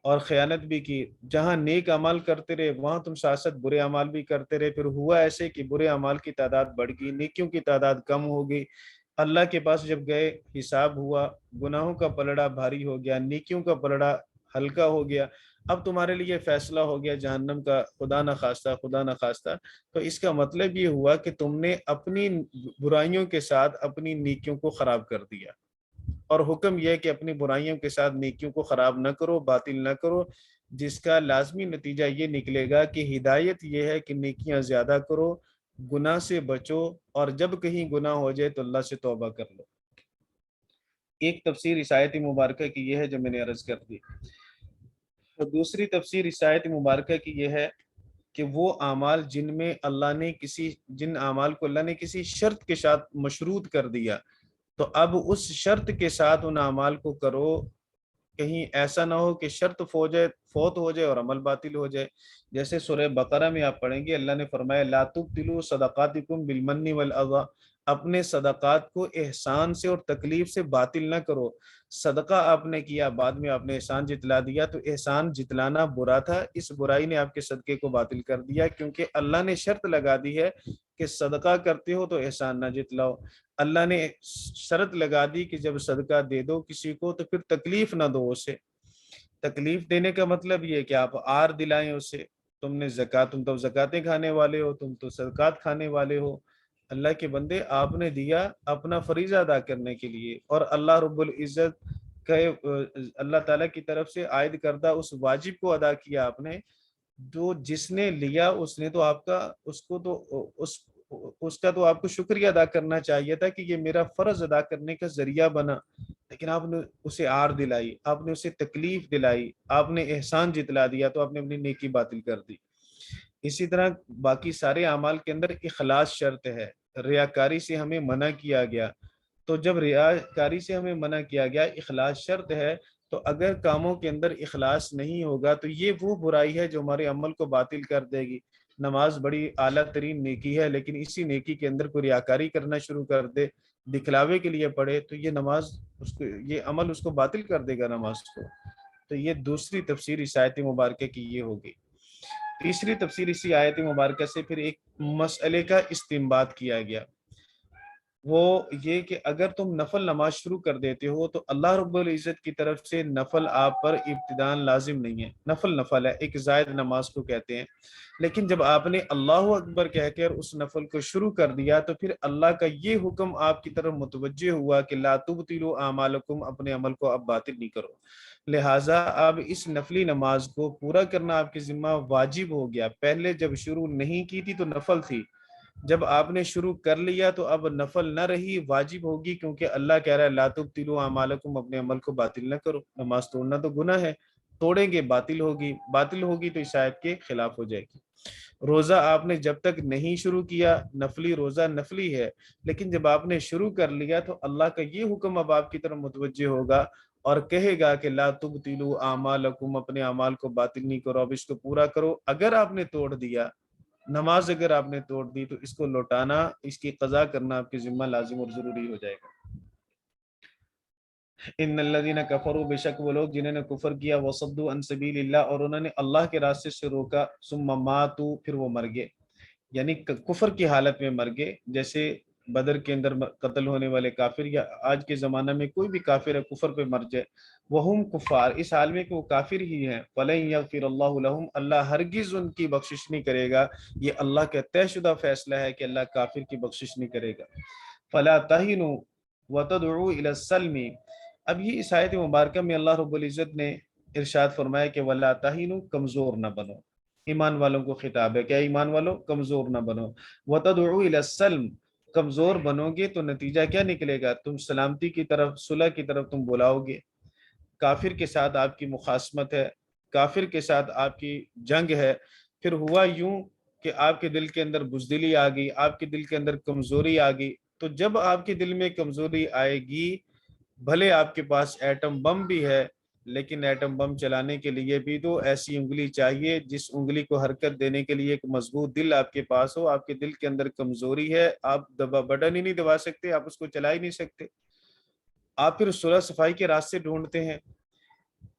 اور خیانت بھی کی۔ جہاں نیک اعمال کرتے رہے وہاں تم ساتھ ساتھ برے اعمال بھی کرتے رہے، پھر ہوا ایسے کہ برے اعمال کی تعداد بڑھ گئی، نیکیوں کی تعداد کم ہو گئی۔ اللہ کے پاس جب گئے، حساب ہوا، گناہوں کا پلڑا بھاری ہو گیا، نیکیوں کا پلڑا ہلکا ہو گیا۔ اب تمہارے لیے فیصلہ ہو گیا جہنم کا، خدا نہ خواستہ، خدا نہ خواستہ۔ تو اس کا مطلب یہ ہوا کہ تم نے اپنی برائیوں کے ساتھ اپنی نیکیوں کو خراب کر دیا، اور حکم یہ ہے کہ اپنی برائیوں کے ساتھ نیکیوں کو خراب نہ کرو، باطل نہ کرو، جس کا لازمی نتیجہ یہ نکلے گا کہ ہدایت یہ ہے کہ نیکیاں زیادہ کرو، گناہ سے بچو، اور جب کہیں گناہ ہو جائے تو اللہ سے توبہ کر لو۔ ایک تفسیر اس آیت مبارکہ کی یہ ہے جو میں نے عرض کر دی۔ تو دوسری تفسیر اس آیت مبارکہ کی یہ ہے کہ وہ اعمال جن اعمال کو اللہ نے کسی شرط کے ساتھ مشروط کر دیا، تو اب اس شرط کے ساتھ ان اعمال کو کرو، کہیں ایسا نہ ہو کہ شرط فوت ہو جائے اور عمل باطل ہو جائے۔ جیسے سورہ بقرہ میں آپ پڑھیں گے، اللہ نے فرمایا لا تبطلوا صدقاتکم بالمن والاذى، اپنے صدقات کو احسان سے اور تکلیف سے باطل نہ کرو۔ صدقہ آپ نے کیا، بعد میں آپ نے احسان جتلا دیا، تو احسان جتلانا برا تھا، اس برائی نے آپ کے صدقے کو باطل کر دیا، کیونکہ اللہ نے شرط لگا دی ہے کہ صدقہ کرتے ہو تو احسان نہ جتلاؤ۔ اللہ نے شرط لگا دی کہ جب صدقہ دے دو کسی کو تو پھر تکلیف نہ دو اسے۔ تکلیف دینے کا مطلب یہ ہے کہ آپ آر دلائیں اسے، تم تو زکاتیں کھانے والے ہو، تم تو صدقات کھانے والے ہو۔ اللہ کے بندے، آپ نے دیا اپنا فریضہ ادا کرنے کے لیے، اور اللہ رب العزت کا اللہ تعالیٰ کی طرف سے عائد کردہ اس واجب کو ادا کیا آپ نے۔ جو جس نے لیا اس نے تو آپ کا اس کا تو آپ کو شکریہ ادا کرنا چاہیے تھا کہ یہ میرا فرض ادا کرنے کا ذریعہ بنا، لیکن آپ نے اسے آر دلائی، آپ نے اسے تکلیف دلائی، آپ نے احسان جتلا دیا، تو آپ نے اپنی نیکی باطل کر دی۔ اسی طرح باقی سارے اعمال کے اندر اخلاص شرط ہے، ریاکاری سے ہمیں منع کیا گیا۔ تو جب ریاکاری سے ہمیں منع کیا گیا، اخلاص شرط ہے، تو اگر کاموں کے اندر اخلاص نہیں ہوگا تو یہ وہ برائی ہے جو ہمارے عمل کو باطل کر دے گی۔ نماز بڑی اعلیٰ ترین نیکی ہے، لیکن اسی نیکی کے اندر کوئی ریاکاری کرنا شروع کر دے، دکھلاوے کے لیے پڑھے، تو یہ یہ عمل اس کو باطل کر دے گا، نماز کو۔ تو یہ دوسری تفسیر اس آیت مبارکہ کی یہ ہوگی۔ تیسری تفسیر اسی آیت مبارکہ سے پھر ایک مسئلے کا استنباط کیا گیا، وہ یہ کہ اگر تم نفل نماز شروع کر دیتے ہو تو اللہ رب العزت کی طرف سے نفل آپ پر ابتداءً لازم نہیں ہے، نفل ہے، ایک زائد نماز کو کہتے ہیں، لیکن جب آپ نے اللہ اکبر کہہ کر اس نفل کو شروع کر دیا تو پھر اللہ کا یہ حکم آپ کی طرف متوجہ ہوا کہ لا تبطلوا اعمالکم، اپنے عمل کو اب باطل نہیں کرو، لہٰذا اب اس نفلی نماز کو پورا کرنا آپ کے ذمہ واجب ہو گیا۔ پہلے جب شروع نہیں کی تھی تو نفل تھی، جب آپ نے شروع کر لیا تو اب نفل نہ رہی، واجب ہوگی، کیونکہ اللہ کہہ رہا ہے لا تبطلوا اعمالکم، اپنے عمل کو باطل نہ کرو۔ نماز توڑنا تو گناہ ہے، توڑیں گے باطل ہوگی تو اس آیت کے خلاف ہو جائے گی۔ روزہ آپ نے جب تک نہیں شروع کیا، نفلی روزہ نفلی ہے، لیکن جب آپ نے شروع کر لیا تو اللہ کا یہ حکم اب آپ کی طرف متوجہ ہوگا اور کہے گا کہ لا تبطلوا اعمالکم، اپنے اعمال کو باطل نہیں کرو، اب اس کو پورا کرو۔ اگر آپ نے توڑ دیا نماز، اگر آپ نے توڑ دی تو اس کو لوٹانا، اس کی قضا کرنا آپ کے ذمہ لازم اور ضروری ہو جائے گا۔ ان الذین کفروا، بے شک وہ لوگ جنہوں نے کفر کیا، وصدوا عن سبیل اللہ، اور انہوں نے اللہ کے راستے سے روکا، ثم ماتوا، پھر وہ مر گئے، یعنی کفر کی حالت میں مر گئے، جیسے بدر کے اندر قتل ہونے والے کافر، یا آج کے زمانہ میں کوئی بھی کافر ہے کفر پہ مر جائے، وہم کفار، اس حال میں کہ وہ کافر ہی ہیں، فلن یغفر اللہ لہم، اللہ ہرگز ان کی بخشش نہیں کرے گا، یہ اللہ کا طے شدہ فیصلہ ہے کہ اللہ کافر کی بخشش نہیں کرے گا۔ فلا تہنوا وتدعوا الی السلم، اب یہ اس آیت مبارکہ میں اللہ رب العزت نے ارشاد فرمایا کہ ولا تہنوا، کمزور نہ بنو، ایمان والوں کو خطاب ہے، کیا ایمان والوں کمزور نہ بنو، وتدعوا الی السلم، کمزور بنو گے تو نتیجہ کیا نکلے گا، تم سلامتی کی طرف، صلح کی طرف تم بلاؤ گے۔ کافر کے ساتھ آپ کی مخاصمت ہے، کافر کے ساتھ آپ کی جنگ ہے، پھر ہوا یوں کہ آپ کے دل کے اندر بزدلی آ گئی، آپ کے دل کے اندر کمزوری آ گئی، تو جب آپ کے دل میں کمزوری آئے گی، بھلے آپ کے پاس ایٹم بم بھی ہے، لیکن ایٹم بم چلانے کے لیے بھی تو ایسی انگلی چاہیے جس انگلی کو حرکت دینے کے لیے ایک مضبوط دل آپ کے پاس ہو۔ آپ کے دل کے اندر کمزوری ہے، آپ بٹن ہی نہیں دبا سکتے، آپ اس کو چلا ہی نہیں سکتے، آپ پھر صلح صفائی کے راستے ڈھونڈتے ہیں۔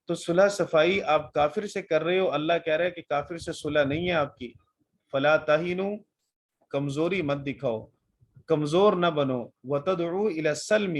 تو صلح صفائی آپ کافر سے کر رہے ہو، اللہ کہہ رہا ہے کہ کافر سے صلح نہیں ہے آپ کی، فلا تہنوا، کمزوری مت دکھاؤ، کمزور نہ بنو، وتدعوا الی السلم،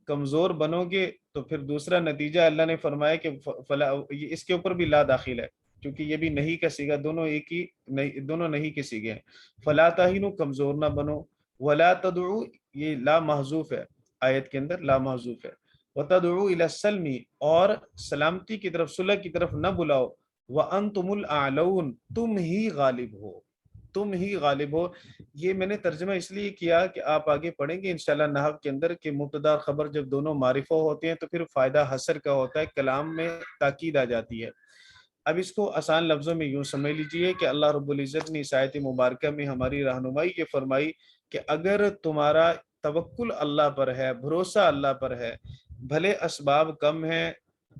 کمزور بنو گے تو پھر دوسرا نتیجہ اللہ نے فرمایا کہ فلا، اس کے اوپر بھی لا داخل ہے کیونکہ یہ بھی نہیں کا صیغہ، دونوں ایک ہی نہیں، دونوں نہیں کے صیغے ہیں۔ فلا تہنوا، کمزور نہ بنو، ولا تدعوا، یہ لا محذوف ہے، آیت کے اندر لا محذوف ہے، وتدعوا الی السلم، اور سلامتی کی طرف، صلح کی طرف نہ بلاؤ، وانتم الاعلون، تم ہی غالب ہو، تم ہی غالب ہو۔ یہ میں نے ترجمہ اس لیے کیا کہ آپ آگے پڑھیں گے انشاءاللہ نحو کے اندر کہ مبتدا اور خبر جب دونوں معرفہ ہوتے ہیں تو پھر فائدہ حصر کا ہوتا ہے، کلام میں تاکید آ جاتی ہے۔ اب اس کو آسان لفظوں میں یوں سمجھ لیجئے کہ اللہ رب العزت نے اس آیت مبارکہ میں ہماری رہنمائی یہ فرمائی کہ اگر تمہارا توکل اللہ پر ہے، بھروسہ اللہ پر ہے، بھلے اسباب کم ہیں،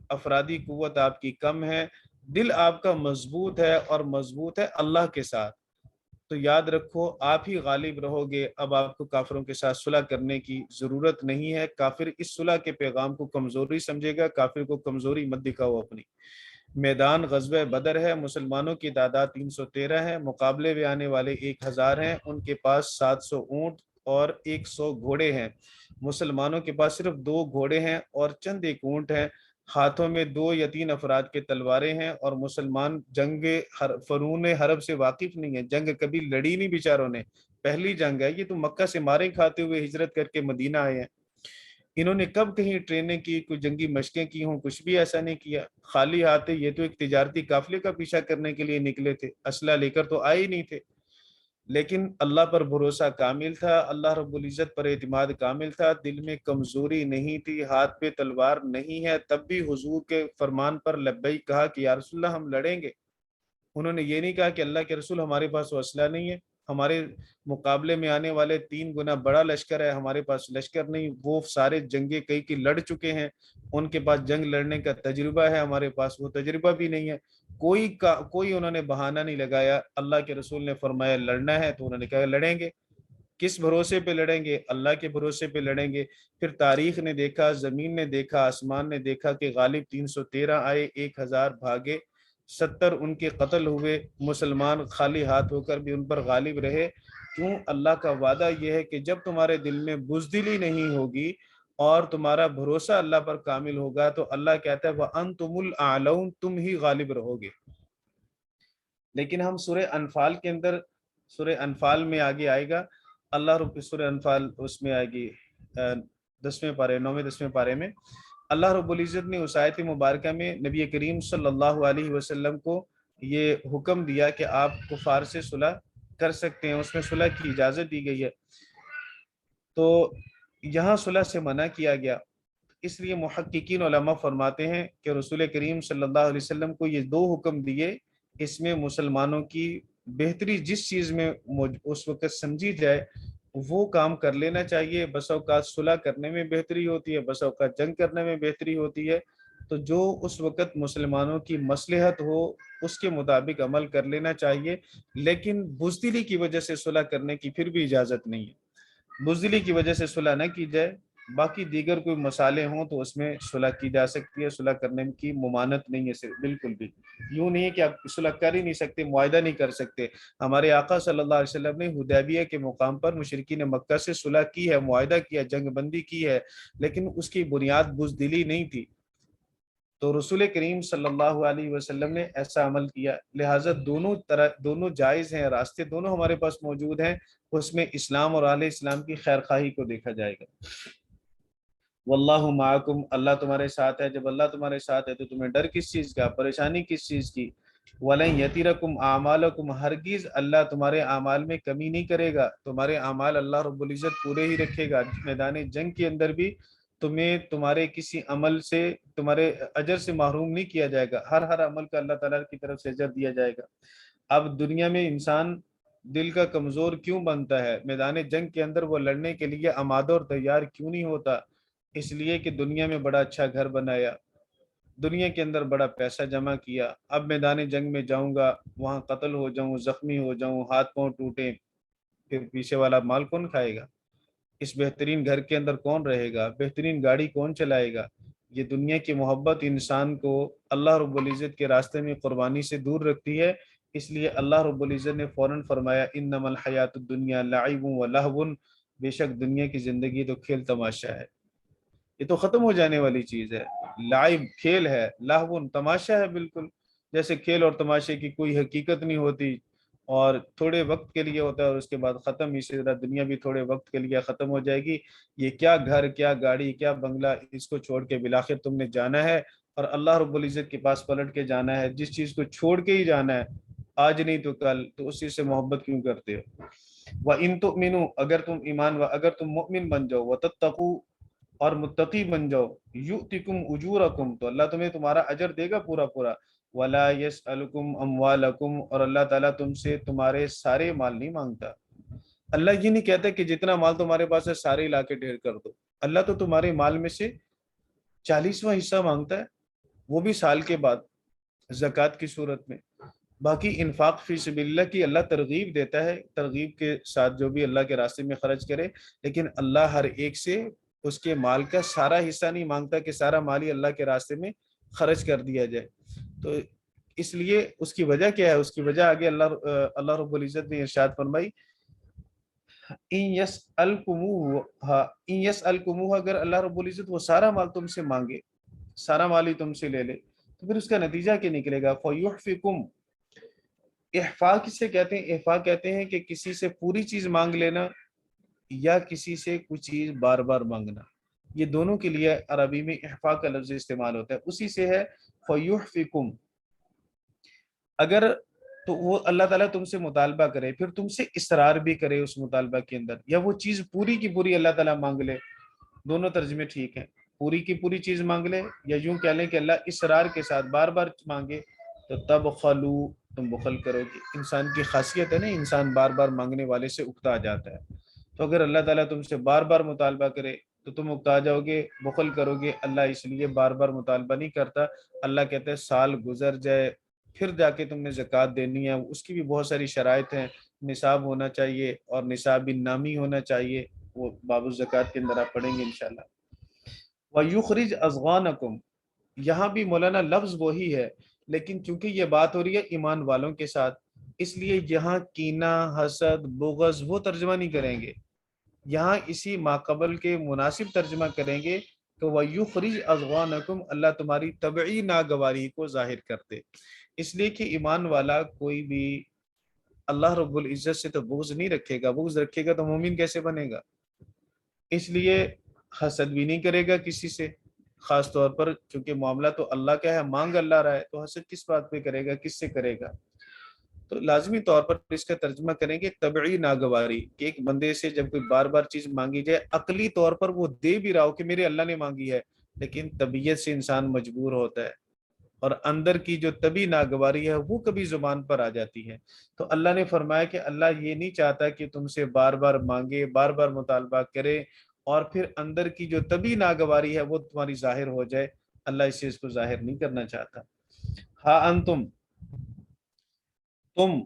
افرادی قوت آپ کی کم ہے، دل آپ کا مضبوط ہے اور مضبوط ہے اللہ کے ساتھ، تو یاد رکھو آپ ہی غالب رہو گے، اب آپ کو کافروں کے ساتھ صلح کرنے کی ضرورت نہیں ہے۔ کافر اس صلح کے پیغام کو کمزوری سمجھے گا، کافر کو کمزوری مت دکھاؤ اپنی۔ میدان غزوہ بدر ہے، مسلمانوں کی تعداد 313 ہے، مقابلے میں آنے والے 1000 ہیں، ان کے پاس 700 اونٹ اور 100 گھوڑے ہیں، مسلمانوں کے پاس صرف 2 گھوڑے ہیں اور چند ایک اونٹ ہیں، ہاتھوں میں 2 یا 3 افراد کے تلواریں ہیں، اور مسلمان جنگ فرون حرب سے واقف نہیں ہے، جنگ کبھی لڑی نہیں بیچاروں نے، پہلی جنگ ہے یہ، تو مکہ سے مارے کھاتے ہوئے ہجرت کر کے مدینہ آئے ہیں، انہوں نے کب کہیں ٹریننگ کی، کوئی جنگی مشقیں کی ہوں، کچھ بھی ایسا نہیں کیا، خالی ہاتھ، یہ تو ایک تجارتی قافلے کا پیچھا کرنے کے لیے نکلے تھے، اسلحہ لے کر تو آئے ہی نہیں تھے، لیکن اللہ پر بھروسہ کامل تھا، اللہ رب العزت پر اعتماد کامل تھا، دل میں کمزوری نہیں تھی، ہاتھ پہ تلوار نہیں ہے، تب بھی حضور کے فرمان پر لبیک کہا کہ یا رسول اللہ ہم لڑیں گے۔ انہوں نے یہ نہیں کہا کہ اللہ کے رسول ہمارے پاس وہ اسلحہ نہیں ہے، ہمارے مقابلے میں آنے والے 3 گنا بڑا لشکر ہے، ہمارے پاس لشکر نہیں، وہ سارے جنگیں کئی کی لڑ چکے ہیں، ان کے پاس جنگ لڑنے کا تجربہ ہے، ہمارے پاس وہ تجربہ بھی نہیں ہے، کوئی انہوں نے بہانہ نہیں لگایا۔ اللہ کے رسول نے فرمایا لڑنا ہے تو انہوں نے کہا لڑیں گے۔ کس بھروسے پہ لڑیں گے؟ اللہ کے بھروسے پہ لڑیں گے۔ پھر تاریخ نے دیکھا، زمین نے دیکھا، آسمان نے دیکھا کہ غالب 313 آئے، 1000 بھاگے، 70 ان کے قتل ہوئے، مسلمان خالی ہاتھ ہو کر بھی ان پر غالب رہے۔ کیوں؟ اللہ کا وعدہ یہ ہے کہ جب تمہارے دل میں بزدلی نہیں ہوگی اور تمہارا بھروسہ اللہ پر کامل ہوگا تو اللہ کہتا ہے وَأَنْتُمُ الْأَعْلَوْنَ، تم ہی غالب رہو گے۔ لیکن ہم سورہ انفال کے اندر، سورہ انفال میں آگے آئے گا، اللہ رب سورہ انفال اس میں آئے گی 10ویں پارے، 9ویں 10ویں پارے میں اللہ رب العزت نے اس آیت مبارکہ میں نبی کریم صلی اللہ علیہ وسلم کو یہ حکم دیا کہ آپ کفار سے صلح کر سکتے ہیں، اس میں صلح کی اجازت دی گئی ہے۔ تو یہاں صلح سے منع کیا گیا، اس لیے محققین علماء فرماتے ہیں کہ رسول کریم صلی اللہ علیہ وسلم کو یہ دو حکم دیے، اس میں مسلمانوں کی بہتری جس چیز میں اس وقت سمجھی جائے وہ کام کر لینا چاہیے۔ بس اوقات صلح کرنے میں بہتری ہوتی ہے، بس اوقات جنگ کرنے میں بہتری ہوتی ہے، تو جو اس وقت مسلمانوں کی مصلحت ہو اس کے مطابق عمل کر لینا چاہیے، لیکن بزدلی کی وجہ سے صلح کرنے کی پھر بھی اجازت نہیں ہے۔ بزدلی کی وجہ سے صلح نہ کی جائے، باقی دیگر کوئی مسالے ہوں تو اس میں صلح کی جا سکتی ہے، صلح کرنے کی ممانعت نہیں ہے صرف، بالکل بھی یوں نہیں ہے کہ آپ صلح کر ہی نہیں سکتے، معاہدہ نہیں کر سکتے۔ ہمارے آقا صلی اللہ علیہ وسلم نے حدیبیہ کے مقام پر مشرکین مکہ سے صلح کی ہے، معاہدہ کیا، جنگ بندی کی ہے، لیکن اس کی بنیاد بزدلی نہیں تھی۔ تو رسول کریم صلی اللہ علیہ وسلم نے ایسا عمل کیا، لہٰذا دونوں جائز ہیں، راستے دونوں ہمارے پاس موجود ہیں، اس میں اسلام اور اہل اسلام کی خیر خواہی کو دیکھا جائے گا۔ واللہ معکم، اللہ تمہارے ساتھ ہے۔ جب اللہ تمہارے ساتھ ہے تو تمہیں ڈر کس چیز کا، پریشانی کس چیز کی؟ وَلَن يَتِرَكُمْ أَعْمَالَكُمْ، ہرگز اللہ تمہارے اعمال میں کمی نہیں کرے گا، تمہارے اعمال اللہ رب العزت پورے ہی رکھے گا۔ میدان جنگ کے اندر بھی تمہیں تمہارے کسی عمل سے، تمہارے اجر سے محروم نہیں کیا جائے گا، ہر عمل کا اللہ تعالیٰ کی طرف سے اجر دیا جائے گا۔ اب دنیا میں انسان دل کا کمزور کیوں بنتا ہے؟ میدان جنگ کے اندر وہ لڑنے کے لیے آمادہ اور تیار کیوں نہیں ہوتا؟ اس لیے کہ دنیا میں بڑا اچھا گھر بنایا، دنیا کے اندر بڑا پیسہ جمع کیا، اب میدان جنگ میں جاؤں گا، وہاں قتل ہو جاؤں، زخمی ہو جاؤں، ہاتھ پاؤں ٹوٹے، پھر پیچھے والا مال کون کھائے گا؟ اس بہترین گھر کے اندر کون رہے گا؟ بہترین گاڑی کون چلائے گا؟ یہ دنیا کی محبت انسان کو اللہ رب العزت کے راستے میں قربانی سے دور رکھتی ہے۔ اس لیے اللہ رب العزت نے فوراً فرمایا انما الحیات الدنیا لعب و لہو، بے شک دنیا کی زندگی تو کھیل تماشا ہے، یہ تو ختم ہو جانے والی چیز ہے۔ لائب کھیل ہے، لہو تماشا ہے، بالکل جیسے کھیل اور تماشے کی کوئی حقیقت نہیں ہوتی اور تھوڑے وقت کے لیے ہوتا ہے اور اس کے بعد ختم، اسی طرح دنیا بھی تھوڑے وقت کے لیے ختم ہو جائے گی۔ یہ کیا گھر، کیا گاڑی، کیا بنگلہ، اس کو چھوڑ کے بالآخر تم نے جانا ہے اور اللہ رب العزت کے پاس پلٹ کے جانا ہے۔ جس چیز کو چھوڑ کے ہی جانا ہے، آج نہیں تو کل، تو اس چیز سے محبت کیوں کرتے ہو؟ وَإِن تُؤْمِنُوا، اگر تم مؤمن بن جاؤ، وَتَتَّقُوا، اور متقی بن جاؤ، یؤتکم اجورکم، تو اللہ تمہیں تمہارا اجر دے گا پورا پورا، ولا یسألکم اموالکم، اور اللہ تعالیٰ تم سے تمہارے سارے مال نہیں مانگتا۔ اللہ یہ نہیں کہتا کہ جتنا مال تمہارے پاس ہے سارے لا کے ڈھیر کر دو، اللہ تو تمہارے مال میں سے 40واں حصہ مانگتا ہے، وہ بھی سال کے بعد زکوٰۃ کی صورت میں۔ باقی انفاق فی سبیل اللہ کی اللہ ترغیب دیتا ہے، ترغیب کے ساتھ جو بھی اللہ کے راستے میں خرچ کرے، لیکن اللہ ہر ایک سے اس کے مال کا سارا حصہ نہیں مانگتا کہ سارا مال ہی اللہ کے راستے میں خرچ کر دیا جائے۔ تو اس لیے اس کی وجہ کیا ہے؟ اس کی وجہ آگے اللہ رب العزت نے ارشاد فرمائی ان یسألکموہ، اگر اللہ رب العزت وہ سارا مال تم سے مانگے، سارا مال ہی تم سے لے لے، تو پھر اس کا نتیجہ کیا نکلے گا؟ فَيُحْفِكُمْ، احفا کسے کہتے ہیں؟ احفا کہتے ہیں کہ کسی سے پوری چیز مانگ لینا یا کسی سے کچھ چیز بار بار مانگنا، یہ دونوں کے لیے عربی میں احفا کا لفظ استعمال ہوتا ہے، اسی سے ہے فَيُحْفِكُمْ۔ اگر تو وہ اللہ تعالیٰ تم سے مطالبہ کرے، پھر تم سے اصرار بھی کرے اس مطالبہ کے اندر، یا وہ چیز پوری کی پوری اللہ تعالیٰ مانگ لے، دونوں ترجمے ٹھیک ہیں، پوری کی پوری چیز مانگ لے یا یوں کہہ لیں کہ اللہ اصرار کے ساتھ بار بار مانگے، تو تب خلو، تم بخل کرو گے۔ انسان کی خاصیت ہے نا، انسان بار بار مانگنے والے سے اکتا جاتا ہے، تو اگر اللہ تعالیٰ تم سے بار بار مطالبہ کرے تو تم اکتا جاؤ گے، بخل کرو گے۔ اللہ اس لیے بار بار مطالبہ نہیں کرتا، اللہ کہتا ہے سال گزر جائے پھر جا کے تم نے زکوٰۃ دینی ہے، اس کی بھی بہت ساری شرائط ہیں، نصاب ہونا چاہیے اور نصاب نامی ہونا چاہیے، وہ باب الزکوٰۃ کے اندر آپ پڑھیں گے انشاءاللہ۔ وَيُخْرِجْ أَضْغَانَكُمْ، یہاں بھی مولانا لفظ وہی ہے، لیکن چونکہ یہ بات ہو رہی ہے ایمان والوں کے ساتھ، اس لیے یہاں کینہ، حسد، بغض وہ ترجمہ نہیں کریں گے، یہاں اسی ماقبل کے مناسب ترجمہ کریں گے کہ وَيُخْرِجْ أَضْغَانَكُمْ، اللہ تمہاری طبعی ناگواری کو ظاہر کرتے، اس لیے کہ ایمان والا کوئی بھی اللہ رب العزت سے تو بغض نہیں رکھے گا، بغض رکھے گا تو مومن کیسے بنے گا؟ اس لیے حسد بھی نہیں کرے گا کسی سے، خاص طور پر چونکہ معاملہ تو اللہ کا ہے، مانگ اللہ رہا ہے، تو حسد کس بات پہ کرے گا، کس سے کرے گا؟ تو لازمی طور پر اس کا ترجمہ کریں گے طبعی ناگواری، کہ ایک بندے سے جب کوئی بار بار چیز مانگی جائے، عقلی طور پر وہ دے بھی رہا ہو کہ میرے اللہ نے مانگی ہے، لیکن طبیعت سے انسان مجبور ہوتا ہے، اور اندر کی جو طبی ناگواری ہے وہ کبھی زبان پر آ جاتی ہے۔ تو اللہ نے فرمایا کہ اللہ یہ نہیں چاہتا کہ تم سے بار بار مانگے، بار بار مطالبہ کرے، اور پھر اندر کی جو طبی ناگواری ہے وہ تمہاری ظاہر ہو جائے، اللہ اس چیز کو ظاہر نہیں کرنا چاہتا۔ ہاں انتم، تم،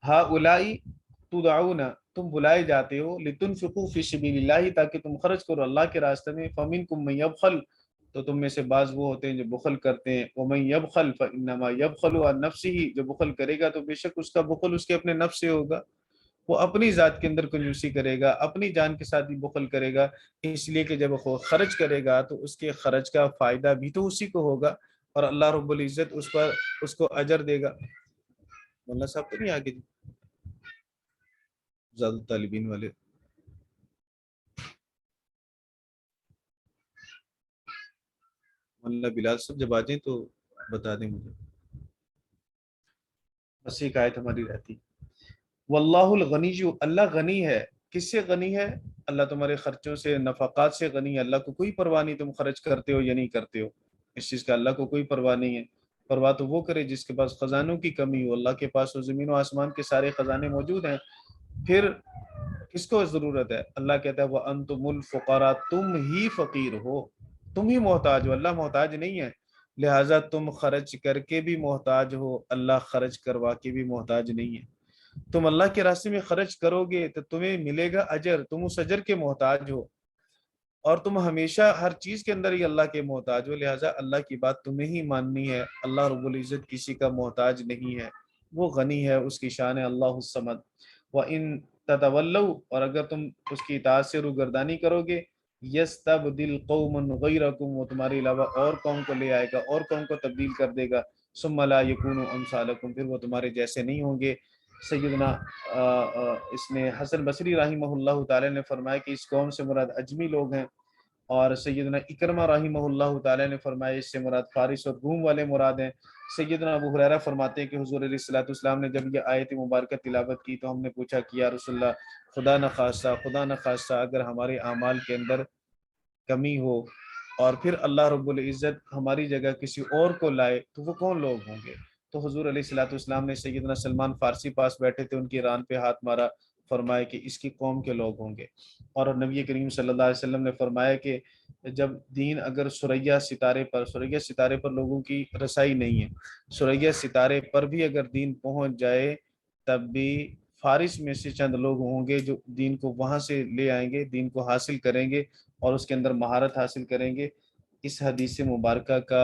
ہاں اولائی تدعون، تم بلائے جاتے ہو، لتنفقوا فی سبیل اللہ، تاکہ تم خرچ کرو اللہ کے راستے میں، فمنکم من یبخل، تو تم میں سے بعض وہ ہوتے ہیں جو بخل کرتے ہیں، ومن یبخل فانما یبخل عن نفسہ، جو بخل کرے گا تو بے شک اس کا بخل اس کے اپنے نفس سے ہوگا، وہ اپنی ذات کے اندر کنجوسی کرے گا، اپنی جان کے ساتھ ہی بخل کرے گا، اس لیے کہ جب وہ خرچ کرے گا تو اس کے خرچ کا فائدہ بھی تو اسی کو ہوگا، اور اللہ رب العزت اس پر اس کو اجر دے گا۔ مولانا صاحب تو نہیں آگے زیادہ طالبین والے؟ مولانا بلال صاحب جب آ جائیں تو بتا دیں مجھے، بس ایک آیت ہماری رہتی۔ واللہ الغنی، اللہ غنی ہے، کس سے غنی ہے؟ اللہ تمہارے خرچوں سے، نفقات سے غنی ہے، اللہ کو کوئی پرواہ نہیں تم خرچ کرتے ہو یا نہیں کرتے ہو، اس چیز کا اللہ کو کوئی پرواہ نہیں ہے، پرواہ تو وہ کرے جس کے پاس خزانوں کی کمی ہو، اللہ کے پاس تو زمین و آسمان کے سارے خزانے موجود ہیں، پھر کس کو ضرورت ہے؟ اللہ کہتا ہے وَأَنْتُمُ الْفُقَرَاء، تم ہی فقیر ہو، تم ہی محتاج ہو، اللہ محتاج نہیں ہے، لہٰذا تم خرچ کر کے بھی محتاج ہو، اللہ خرچ کروا کے بھی محتاج نہیں ہے۔ تم اللہ کے راستے میں خرچ کرو گے تو تمہیں ملے گا اجر، تم اس اجر کے محتاج ہو، اور تم ہمیشہ ہر چیز کے اندر ہی اللہ کے محتاج ہو، لہٰذا اللہ کی بات تمہیں ہی ماننی ہے، اللہ رب العزت کسی کا محتاج نہیں ہے، وہ غنی ہے، اس کی شان ہے اللہ الصمد۔ وَإِن تَتَوَلَّوْا، اور اگر تم اس کی اطاعت سے روگردانی کرو گے، يَسْتَبْدِلْ قَوْمًا غَيْرَكُمْ، وہ تمہارے علاوہ اور قوم کو لے آئے گا، اور قوم کو تبدیل کر دے گا، ثُمَّ لَا يَكُونُوا أَمْثَالَكُمْ، پھر وہ تمہارے جیسے نہیں ہوں گے۔ سیدنا اس نے حسن بصری رحمہ اللہ تعالی نے فرمایا کہ اس قوم سے مراد اجمی لوگ ہیں، اور سیدنا اکرمہ رحمہ اللہ تعالی نے فرمایا اس سے مراد فارس اور روم والے مراد ہیں۔ سیدنا ابو ہریرہ فرماتے ہیں کہ حضور علیہ الصلوۃ والسلام نے جب یہ آیت مبارکہ تلاوت کی تو ہم نے پوچھا کہ یا رسول اللہ، خدا نہ خواستہ اگر ہمارے اعمال کے اندر کمی ہو اور پھر اللہ رب العزت ہماری جگہ کسی اور کو لائے تو وہ کون لوگ ہوں گے؟ تو حضور علیہ الصلوۃ والسلام نے سیدنا سلمان فارسی پاس بیٹھے تھے، ان کی ران پہ ہاتھ مارا، فرمایا کہ اس کی قوم کے لوگ ہوں گے، اور نبی کریم صلی اللہ علیہ وسلم نے فرمایا کہ جب دین اگر سوریا ستارے پر لوگوں کی رسائی نہیں ہے، سوریا ستارے پر بھی اگر دین پہنچ جائے تب بھی فارس میں سے چند لوگ ہوں گے جو دین کو وہاں سے لے آئیں گے، دین کو حاصل کریں گے اور اس کے اندر مہارت حاصل کریں گے۔ اس حدیث مبارکہ کا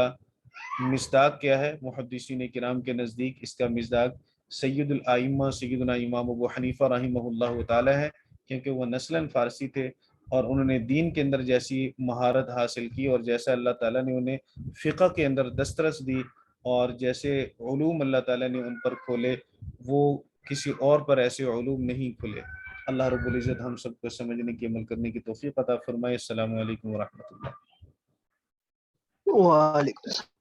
مصداق کیا ہے؟ محدثین کرام کے نزدیک اس کا مصداق سید الائمہ سیدنا امام ابو حنیفہ رحمہ اللہ تعالی ہے، کیونکہ وہ نسلاً فارسی تھے اور انہوں نے دین کے اندر جیسی مہارت حاصل کی اور جیسا اللہ تعالیٰ نے انہیں فقہ کے اندر دسترس دی اور جیسے علوم اللہ تعالیٰ نے ان پر کھولے، وہ کسی اور پر ایسے علوم نہیں کھلے۔ اللہ رب العزت ہم سب کو سمجھنے کی، عمل کرنے کی توفیق عطا فرمائے۔ السلام علیکم ورحمۃ اللہ۔ وعلیکم السلام۔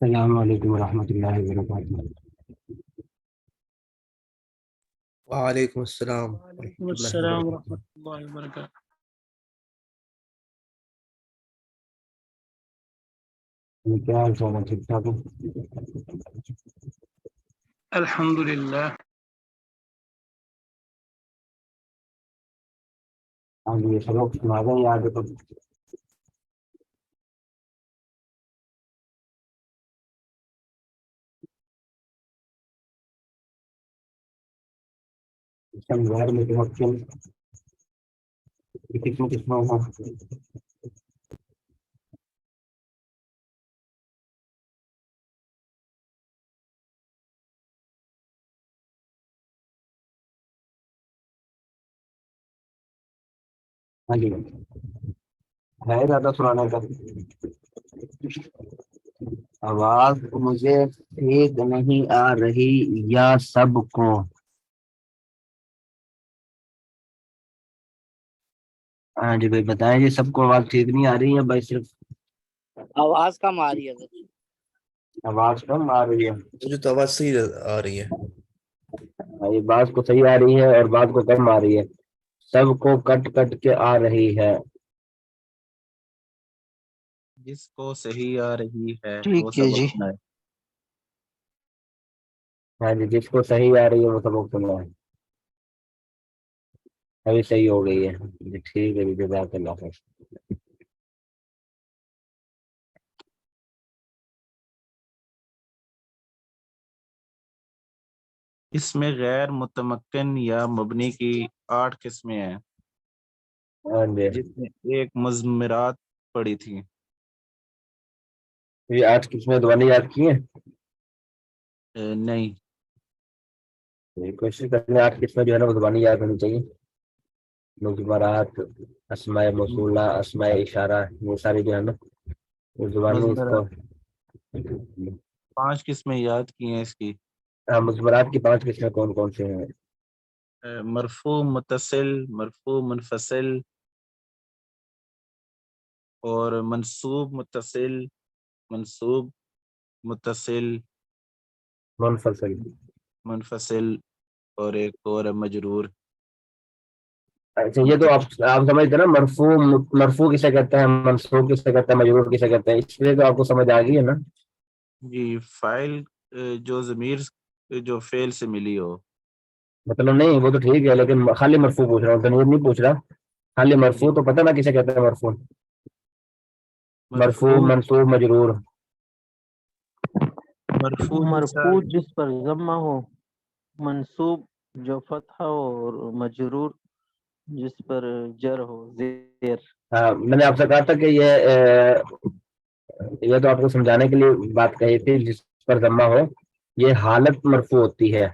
السلام علیکم ورحمۃ اللہ وبرکاتہ۔ وعلیکم السلام وعلیکم السلام ورحمۃ اللہ وبرکاتہ۔ کیا حال چال ہے؟ ٹھیک ٹھاک ہو؟ الحمد للہ. ہاں جی، سبق سنا دیں یاد تو غیر متمکن کتنی قسموں ہوں؟ ہاں جی، ہے زیادہ سنانے کا؟ آواز مجھے ٹھیک نہیں آ رہی یا سب کو؟ ہاں جی بھائی بتائیں جی، سب کو آواز ٹھیک نہیں آ رہی ہے بھائی؟ صرف آواز کم آ رہی ہے حضرت. آواز کم آ رہی ہے؟ مجھے تو آواز صحیح آ رہی ہے. یہ بات کو صحیح آ رہی ہے اور بات کو کم آ رہی ہے. سب کو کٹ کٹ کے آ رہی ہے. جس کو صحیح آ رہی ہے وہ ٹھیک ہے سبق جی. سنائے. ہاں جی، جس کو صحیح آ رہی ہے وہ سبق سننا ہے. ابھی صحیح ہو گئی ہے جی، ٹھیک ہے جی، جزاک اللہ خیر. اس میں غیر متمکن یا مبنی کی 8 قسمیں ہیں، ہاں جی، جس میں ایک مضمرات پڑی تھی. یہ 8 قسمیں دوبارہ یاد کی ہیں؟ نہیں. کوشش کرنے 8 قسمیں جو ہے نا وہ زبانی یاد ہونی چاہیے. مضمرات، اسماء موصولہ، اسماء اشارہ، وہ ساری جو ہے نا وہ زبانی اس کو. مضمرات 5 قسمیں یاد کی ہیں اس کی. مضمرات کی 5 قسمیں کون کون سے ہیں؟ مرفوع متصل، مرفوع منفصل، اور منصوب متصل، منصوب متصل، منفصل. منفصل، اور ایک اور ہے مجرور. اچھا، یہ تو آپ سمجھتے ہیں نا، مرفوع کسے کہتے ہیں، منصوب کسے کہتے ہیں، مجرور کسے کہتے ہیں، اس لیے تو آپ کو سمجھ آ گئی ہے نا. جی، فاعل جو ضمیر جو فعل سے ملی ہو. مطلب نہیں، وہ تو ٹھیک ہے، لیکن خالی مرفوع پوچھ رہا ہوں، ضمیر نہیں پوچھ رہا. خالی جی، مرفوع تو پتہ نا کسے کہتے ہیں، مرفوع، مرفوع، مرفوع منصوب، مجرور. مرفوع مرفوع جس پر ضمہ ہو، منصوب جو فتحہ ہو، اور مجرور جس پر جر ہو، زیر. ہاں، میں نے آپ سے کہا تھا کہ یہ تو آپ کو سمجھانے کے لیے بات کہی تھی، جس پر ضمہ ہو یہ حالت مرفوع ہوتی ہے.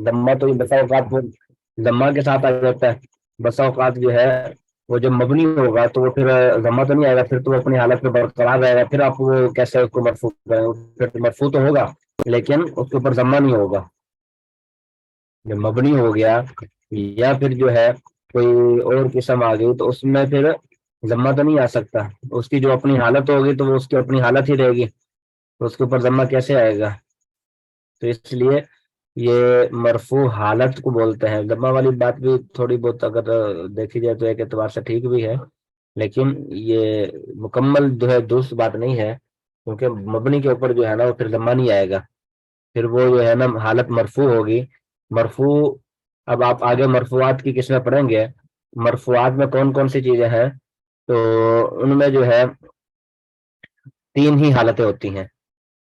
ضمہ تو بسا اوقات وہ ضمہ کے ساتھ آ جاتا ہے، بسا اوقات جو ہے وہ جب مبنی ہوگا تو وہ پھر ضمہ تو نہیں آئے گا، پھر تو وہ اپنی حالت پہ برقرار رہے گا، پھر آپ وہ کیسے اس کو مرفوع کریں گے؟ پھر مرفوع تو ہوگا لیکن اس کے اوپر ضمہ نہیں ہوگا. جب مبنی ہو گیا یا پھر جو ہے کوئی اور قسم آ گئی تو اس میں پھر ضمہ تو نہیں آ سکتا. اس کی جو اپنی حالت ہوگی تو وہ اس کی اپنی حالت ہی رہے گی، تو اس کے اوپر ضمہ کیسے آئے گا؟ تو اس لیے یہ مرفوع حالت کو بولتے ہیں. ضمہ والی بات بھی تھوڑی بہت اگر دیکھی جائے تو ایک اعتبار سے ٹھیک بھی ہے، لیکن یہ مکمل جو ہے درست بات نہیں ہے، کیونکہ مبنی کے اوپر جو ہے نا وہ پھر ضمہ نہیں آئے گا، پھر وہ جو ہے نا حالت مرفوع ہوگی. مرفوع، اب آپ آگے مرفوعات کی قسمیں پڑھیں گے. مرفوعات میں کون کون سی چیزیں ہیں؟ تو ان میں جو ہے 3 ہی حالتیں ہوتی ہیں،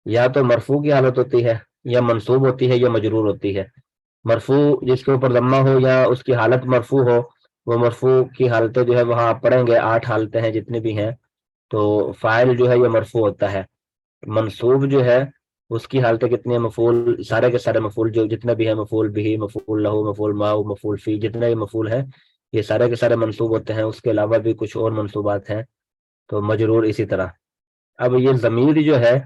یا تو مرفوع کی حالت ہوتی ہے، یا منصوب ہوتی ہے، یا مجرور ہوتی ہے. مرفوع جس کے اوپر ضمہ ہو یا اس کی حالت مرفوع ہو، وہ مرفوع کی حالتیں جو ہے وہاں آپ پڑھیں گے 8 حالتیں ہیں جتنی بھی ہیں. تو فاعل جو ہے یہ مرفوع ہوتا ہے. منصوب جو ہے اس کی حالتیں کتنی ہیں؟ مفعول، سارے کے سارے مفعول جو جتنے بھی ہیں، مفعول بھی، مفعول لہو، مفعول ماؤ، مفعول فی، جتنے بھی مفعول ہیں یہ سارے کے سارے منصوب ہوتے ہیں. اس کے علاوہ بھی کچھ اور منصوبات ہیں، تو مجرور اسی طرح. اب یہ ضمیر جو ہے،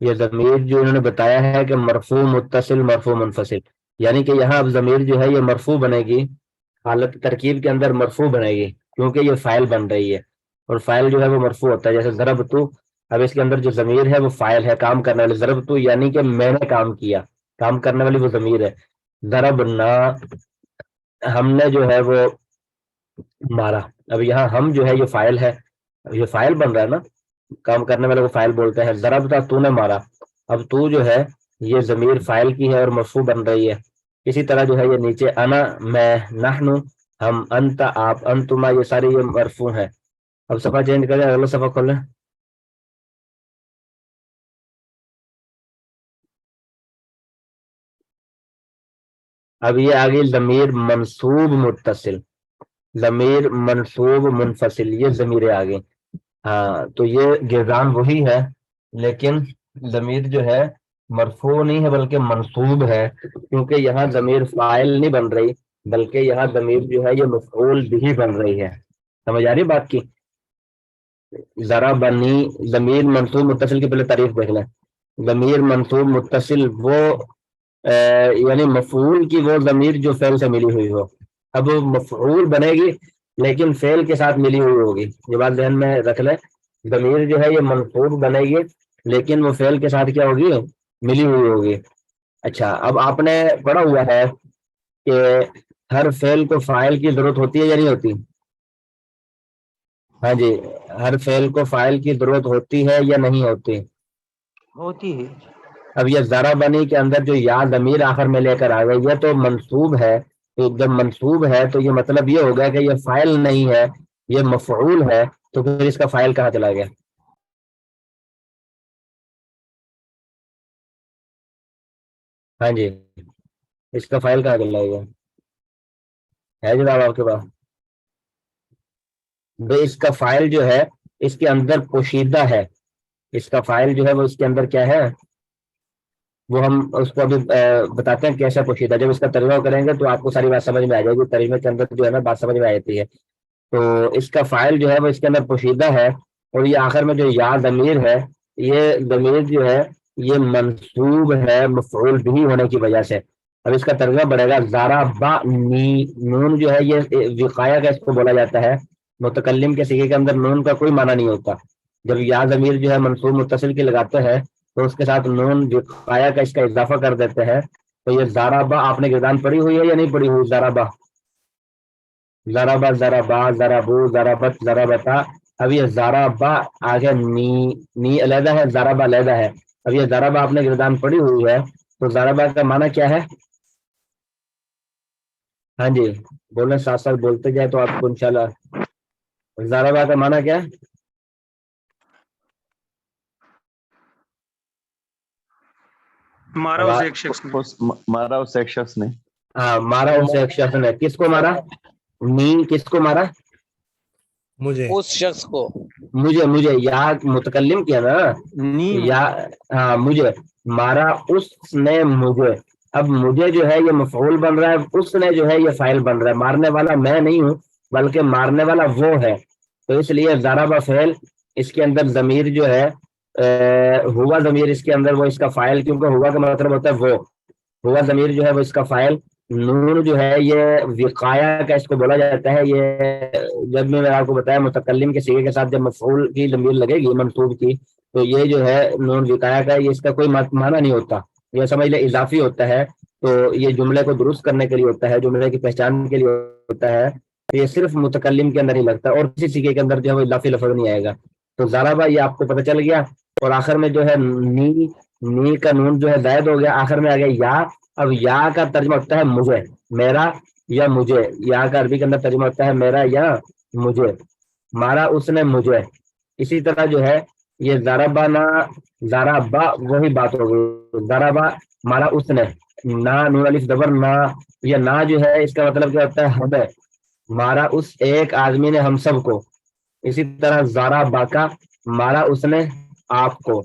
یہ ضمیر جو انہوں نے بتایا ہے کہ مرفوع متصل، مرفوع منفصل، یعنی کہ یہاں اب ضمیر جو ہے یہ مرفوع بنے گی، حالت ترکیب کے اندر مرفوع بنے گی، کیونکہ یہ فاعل بن رہی ہے، اور فاعل جو ہے وہ مرفوع ہوتا ہے. جیسے ضرب تو، اب اس کے اندر جو ضمیر ہے وہ فاعل ہے، کام کرنے والی. ضرب تو یعنی کہ میں نے کام کیا، کام کرنے والی وہ ضمیر ہے. ضرب نہ، ہم نے جو ہے وہ مارا. اب یہاں ہم جو ہے یہ فاعل ہے، یہ فاعل بن رہا ہے نا، کام کرنے والے کو فاعل بولتے ہیں. ضربتا تو نے مارا. اب تو جو ہے یہ ضمیر فاعل کی ہے اور مرفوع بن رہی ہے. اسی طرح جو ہے یہ نیچے انا میں، نحن ہم، انت آپ، انتما یہ ساری یہ مرفوع ہیں. اب صفحہ چینج کریں، اگلا صفحہ کھولیں. اب یہ آگے ضمیر منصوب متصل، ضمیر منصوب منفصل، یہ ضمیر آگے. ہاں تو یہ گردان وہی ہے لیکن ضمیر جو ہے مرفوع نہیں ہے بلکہ منصوب ہے، کیونکہ یہاں ضمیر فاعل نہیں بن رہی بلکہ یہاں ضمیر جو ہے یہ مفعول بھی بن رہی ہے. سمجھ آ رہی بات کی؟ ذرا بنی ضمیر منصوب متصل کی پہلے تعریف دیکھ لیں. ضمیر منصوب متصل وہ یعنی مفعول کی وہ ضمیر جو فعل سے ملی ہوئی ہو. اب وہ مفعول بنے گی لیکن فعل کے ساتھ ملی ہوئی ہوگی. یہ بات ذہن میں رکھ لیں، ضمیر جو ہے یہ منصوب بنے گی لیکن وہ فعل کے ساتھ کیا ہوگی؟ ملی ہوئی ہوگی. اچھا اب آپ نے پڑھا ہوا ہے کہ ہر فعل کو فاعل کی ضرورت ہوتی ہے یا نہیں ہوتی؟ ہاں جی، ہر فعل کو فاعل کی ضرورت ہوتی ہے یا نہیں ہوتی؟ ہوتی ہے. اب یہ ذرا بنی کے اندر جو یا ضمیر آخر میں لے کر آ گئی، یہ تو منصوب ہے. تو جب منصوب ہے تو یہ مطلب یہ ہو گیا کہ یہ فاعل نہیں ہے، یہ مفعول ہے. تو پھر اس کا فاعل کہاں چلا گیا؟ ہاں جی، اس کا فاعل کہاں چلا گیا؟ ہے جناب آپ کے پاس؟ بھائی اس کا فاعل جو ہے اس کے اندر پوشیدہ ہے. اس کا فاعل جو ہے وہ اس کے اندر کیا ہے وہ ہم اس کو ابھی بتاتے ہیں کیسا پوشیدہ. جب اس کا ترجمہ کریں گے تو آپ کو ساری بات سمجھ میں آ جائے گی. ترجمے کے اندر جو ہے نا بات سمجھ میں آ جاتی ہے. تو اس کا فاعل جو ہے وہ اس کے اندر پوشیدہ ہے اور یہ آخر میں جو یا ضمیر ہے، یہ ضمیر جو ہے یہ منصوب ہے مفعول بھی ہونے کی وجہ سے. اب اس کا ترجمہ بڑھے گا زارا با نی. نون جو ہے یہ وقایا کا اس کو بولا جاتا ہے. متکلم کے صیغے کے اندر نون کا کوئی معنی نہیں ہوتا. جب یا ضمیر جو ہے منصوب متصل کی لگاتے ہیں تو اس کے ساتھ نون وقایا کا اس کا اضافہ کر دیتے ہیں. تو یہ زارا با آپ نے گردان پڑھی ہوئی ہے یا نہیں پڑھی ہوئی؟ زارا با، ذرا با، ذرا با، ذرا بو، ذرا بت، ذرا بتا. اب یہ ذرا با آگے نی علیحدہ ہے، ذرا با علیحدہ ہے. اب یہ ذرا با آپ نے گردان پڑھی ہوئی ہے تو ذرا با کا معنی کیا ہے؟ ہاں جی بولیں، ساتھ ساتھ بولتے جائے تو آپ کو انشاءاللہ. ذرا با کا معنی کیا ہے؟ مارا اسے ایک شخص نے. مارا اس ایک شخص نے. ہاں مارا اسے ایک شخص نے. کس کو مارا؟ نی کس کو مارا؟ مجھے اس شخص کو. مجھے یا متکلم کیا نا یا ہاں مجھے مارا اس نے مجھے. اب مجھے جو ہے یہ مفعول بن رہا ہے، اس نے جو ہے یہ فاعل بن رہا ہے. مارنے والا میں نہیں ہوں بلکہ مارنے والا وہ ہے. تو اس لیے ضرب فعل اس کے اندر ضمیر جو ہے ہوا ضمیر اس کے اندر وہ اس کا فاعل، کیونکہ ہوا کا مطلب ہوتا ہے وہ. ہوا ضمیر جو ہے وہ اس کا فاعل. نون جو ہے یہ وقایا کا اس کو بولا جاتا ہے. یہ جب میں آپ کو بتایا متکلم کے صیغے کے ساتھ جب مفعول کی ضمیر لگے گی منصوب کی تو یہ جو ہے نون وقایا کا یہ اس کا کوئی معنی نہیں ہوتا. یہ سمجھ لے اضافی ہوتا ہے. تو یہ جملے کو درست کرنے کے لیے ہوتا ہے، جملے کی پہچان کے لیے ہوتا ہے. تو یہ صرف متکلم کے اندر ہی لگتا ہے اور کسی صیغے کے اندر جو ہے وہ اضافی لفظ نہیں آئے گا. تو ضربہ یہ آپ کو پتہ چل گیا. اور آخر میں جو ہے نی کا نون جو ہے زائد ہو گیا، آخر میں آ گیا یا. اب یا کا ترجمہ ہوتا ہے مجھے، میرا یا مجھے. یا کا عربی کے اندر ترجمہ ہوتا ہے میرا یا مجھے. مارا اس نے مجھے. اسی طرح جو ہے یہ ضربا نا ضربا وہی بات ہو گئی. ضربا مارا اس نے. نا نون الف زبر نا، یہ نا جو ہے اس کا مطلب کیا ہوتا ہے؟ ہمیں. مارا اس ایک آدمی نے ہم سب کو. اسی طرح زارا باکا مارا اس نے آپ کو.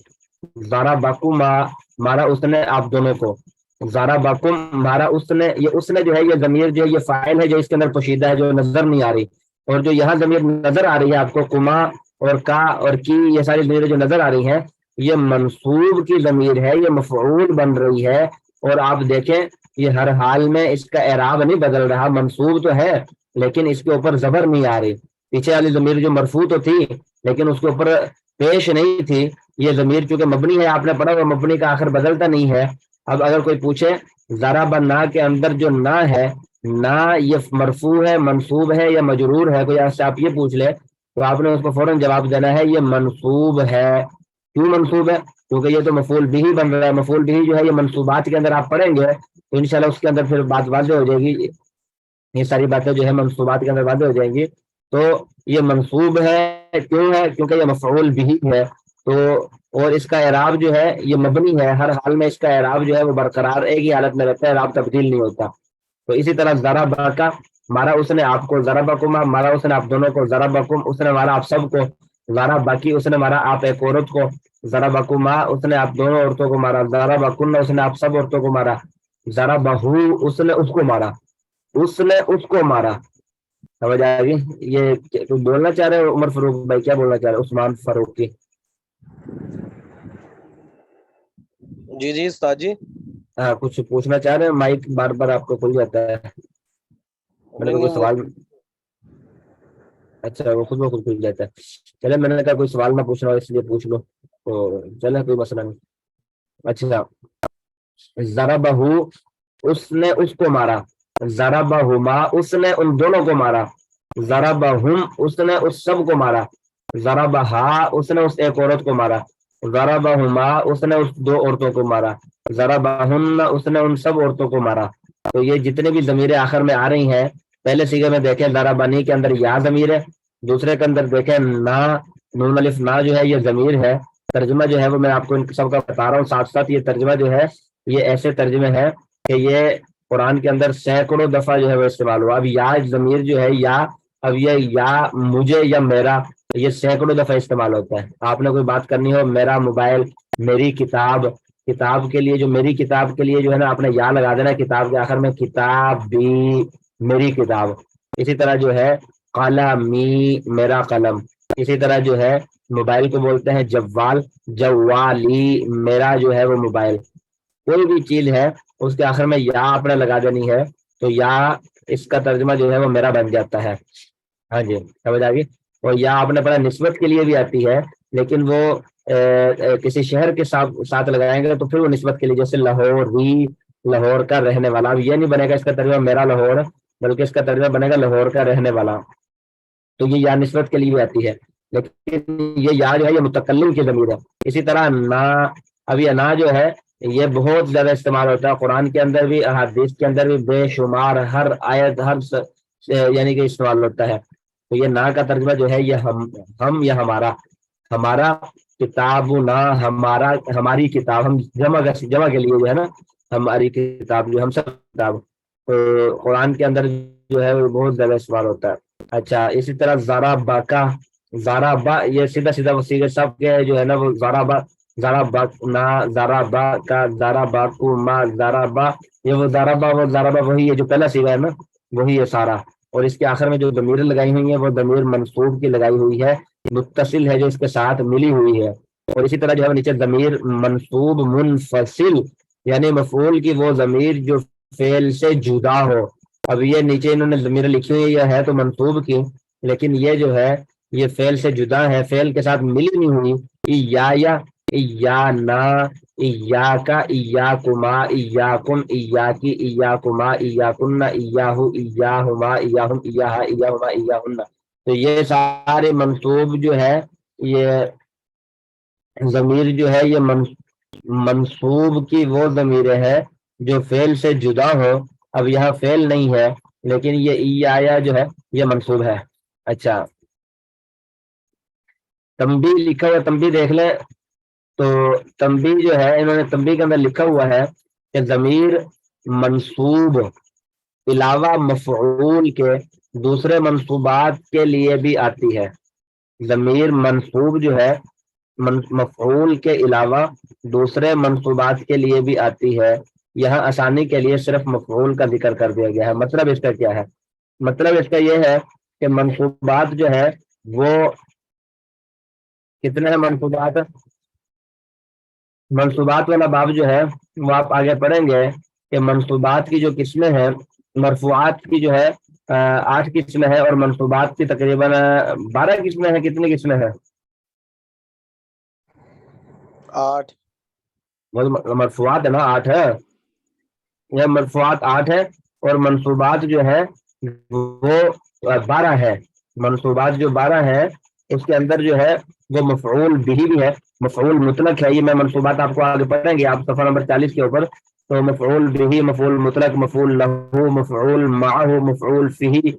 زارا باکو مارا اس نے آپ دونوں کو. زارا باکم مارا اس نے. یہ اس نے جو ہے یہ ضمیر جو ہے یہ فاعل ہے جو اس کے اندر پوشیدہ ہے جو نظر نہیں آ رہی. اور جو یہاں ضمیر نظر آ رہی ہے آپ کو کما اور کا اور کی، یہ ساری ضمیریں جو نظر آ رہی ہیں یہ منصوب کی ضمیر ہے، یہ مفعول بن رہی ہے. اور آپ دیکھیں یہ ہر حال میں اس کا اعراب نہیں بدل رہا، منصوب تو ہے لیکن اس کے اوپر زبر نہیں آ رہی. پیچھے والی ضمیر جو مرفوع تو تھی لیکن اس کے اوپر پیش نہیں تھی. یہ ضمیر چونکہ مبنی ہے، آپ نے پڑھا وہ مبنی کا آخر بدلتا نہیں ہے. اب اگر کوئی پوچھے ضرب نا کے اندر جو نا ہے، نا یہ مرفوع ہے منصوب ہے یا مجرور ہے، کوئی سے آپ یہ پوچھ لے تو آپ نے اس کو فوراً جواب دینا ہے یہ منصوب ہے. کیوں منصوب ہے؟ کیونکہ یہ تو مفعول بھی بن رہا ہے. مفعول بھی جو ہے یہ منصوبات کے اندر آپ پڑھیں گے تو انشاءاللہ اس کے اندر پھر بات واضح ہو جائے گی. یہ ساری باتیں جو ہے منصوبات کے اندر واضح ہو جائیں گی. تو یہ منصوب ہے کیوں ہے؟ کیونکہ یہ مفعول بھی ہے. تو اور اس کا اعراب جو ہے یہ مبنی ہے. ہر حال میں اس کا اعراب جو ہے وہ برقرار ایک ہی حالت میں رہتا ہے, اعراب تبدیل نہیں ہوتا. تو اسی طرح ضربا کا مارا اس نے آپ کو, ضربکما مارا اس نے آپ دونوں کو, ضربکم اس نے مارا آپ سب کو, ضربکی اس نے مارا آپ ایک عورت کو, ضربکما اس نے آپ دونوں عورتوں کو مارا, ضربکن اس نے آپ سب عورتوں کو مارا, ضربہو اس نے اس کو مارا, اس نے اس کو مارا. سمجھ آئے گی؟ یہ بولنا چاہ رہے ہو عمر فاروق بھائی؟ کیا بولنا چاہ رہے عثمان فاروق کی؟ جی جی استاد جی. ہاں کچھ پوچھنا چاہ رہے ہیں؟ مائک بار بار آپ کو کھل جاتا ہے. میں نے کہا کوئی سوال؟ اچھا وہ خود بخود کھل جاتا ہے. چلے میں نے کہا کوئی سوال نہ پوچھ رہا ہو اس لیے پوچھ لو, تو چلے کوئی مسئلہ نہیں. اچھا ضربہو اس نے اس کو مارا, ضربہما اس نے ان دونوں کو مارا, ضربہم اس نے اس سب کو مارا, ضربہا اس نے اس ایک عورت کو مارا, ضربہما اس نے اس دو عورتوں کو مارا, ضربہن اس نے ان سب عورتوں کو مارا. تو یہ جتنے بھی ضمیریں آخر میں آ رہی ہیں, پہلے سیغے میں دیکھیں ضربانی کے اندر یا ضمیر ہے, دوسرے کے اندر دیکھیں نا, نون الف نا جو ہے یہ ضمیر ہے. ترجمہ جو ہے وہ میں آپ کو ان سب کا بتا رہا ہوں ساتھ ساتھ. یہ ترجمہ جو ہے یہ ایسے ترجمے ہے کہ یہ قرآن کے اندر سینکڑوں دفعہ جو ہے وہ استعمال ہوا. اب یا ضمیر جو ہے یا, اب یہ یا مجھے یا میرا, یہ سینکڑوں دفعہ استعمال ہوتا ہے. آپ نے کوئی بات کرنی ہو, میرا موبائل, میری کتاب, کتاب کے لیے جو میری کتاب کے لیے جو ہے نا آپ نے یا لگا دینا کتاب کے آخر میں, کتاب بھی میری کتاب. اسی طرح جو ہے قلمی میرا قلم. اسی طرح جو ہے موبائل کو بولتے ہیں جوال, جوالی میرا جو ہے وہ موبائل. کوئی بھی چیز ہے اس کے آخر میں یا آپ نے لگا دینی ہے, تو یا اس کا ترجمہ جو ہے وہ میرا بن جاتا ہے. ہاں جی سمجھ آ گئی. اور یا آپ نے پڑھا نسبت کے لیے بھی آتی ہے, لیکن وہ کسی شہر کے ساتھ لگائیں گے تو پھر وہ نسبت کے لیے, جیسے لاہوری لاہور کا رہنے والا. اب یہ نہیں بنے گا اس کا ترجمہ میرا لاہور, بلکہ اس کا ترجمہ بنے گا لاہور کا رہنے والا. تو یہ یا نسبت کے لیے بھی آتی ہے, لیکن یہ یا جو ہے یہ متکلم کی ضمیر ہے. اسی طرح نا, اب یہ نا جو ہے یہ بہت زیادہ استعمال ہوتا ہے قرآن کے اندر بھی, احادیث کے اندر بھی بے شمار, ہر آیت ہر یعنی کہ استعمال ہوتا ہے. تو یہ نا کا ترجمہ جو ہے یہ ہم یا ہمارا, ہمارا کتاب نا ہمارا, ہماری کتاب, ہم جمع کے لیے جو ہے نا ہماری کتاب جو ہم سب کتاب. تو قرآن کے اندر جو ہے وہ بہت زیادہ استعمال ہوتا ہے. اچھا اسی طرح ضربا کا, ضربا یہ سیدھا سیدھا وسیلے سب کے جو ہے نا وہ ضربا, ضربا نا, ضربا کا, ضربا کو ما, ضربا یہ وہ ضربا وہی ہے جو پہلا سیغہ ہے نا, وہی ہے سارا. اور اس کے آخر میں جو ضمیر لگائی ہوئی ہیں وہ ضمیر منصوب کی لگائی ہوئی ہے, متصل ہے جو اس کے ساتھ ملی ہوئی ہے. اور اسی طرح جو ہے نیچے ضمیر منصوب منفصل, یعنی مفعول کی وہ ضمیر جو فعل سے جدا ہو. اب یہ نیچے انہوں نے ضمیر لکھی ہوئی ہے تو منصوب کی, لیکن یہ جو ہے یہ فعل سے جدا ہے, فعل کے ساتھ ملی نہیں ہوئی. یا نا, ایاکا, ایاکما, ایاکم, ایاکی, ایاکما, ایاکن, ایاہو, ایاہما, ایاہم, ایاہا, ایاہما, ایاہن. تو یہ سارے منصوب جو ہے یہ ضمیر جو ہے یہ منصوب کی وہ ضمیریں ہے جو فعل سے جدا ہو. اب یہاں فعل نہیں ہے لیکن یہ ای آیا جو ہے یہ منصوب ہے. اچھا تنبیہ لکھا ہوا, تنبیہ دیکھ لیں. تو تنبیہ جو ہے انہوں نے تنبیہ کے اندر لکھا ہوا ہے کہ ضمیر منصوب علاوہ مفعول کے دوسرے منصوبات کے لیے بھی آتی ہے. ضمیر منصوب جو ہے مفعول کے علاوہ دوسرے منصوبات کے لیے بھی آتی ہے. یہاں آسانی کے لیے صرف مفعول کا ذکر کر دیا گیا ہے. مطلب اس کا کیا ہے؟ مطلب اس کا یہ ہے کہ منصوبات جو ہے وہ کتنے ہیں منصوبات. منصوبات والا باب جو ہے وہ آپ آگے پڑھیں گے کہ منصوبات کی جو قسمیں ہیں, مرفوعات کی جو ہے 8 قسمیں ہیں, اور منصوبات کی تقریباً 12 قسمیں ہیں. کتنی قسمیں ہیں؟ 8. مرفوعات ہے نا 8 ہے, یہ مرفوعات 8 ہے, اور منصوبات جو ہے وہ 12 ہے. منصوبات جو 12 ہیں اس کے اندر جو ہے وہ مفعول بھی ہے، مفعول مطلق ہے. یہ میں منصوبات آپ کو آگے پڑھیں گے آپ صفحہ نمبر 40 کے اوپر. تو مفعول بھی، مفعول مطلق، مفعول لہو، مفعول معہ، مفعول فیہ.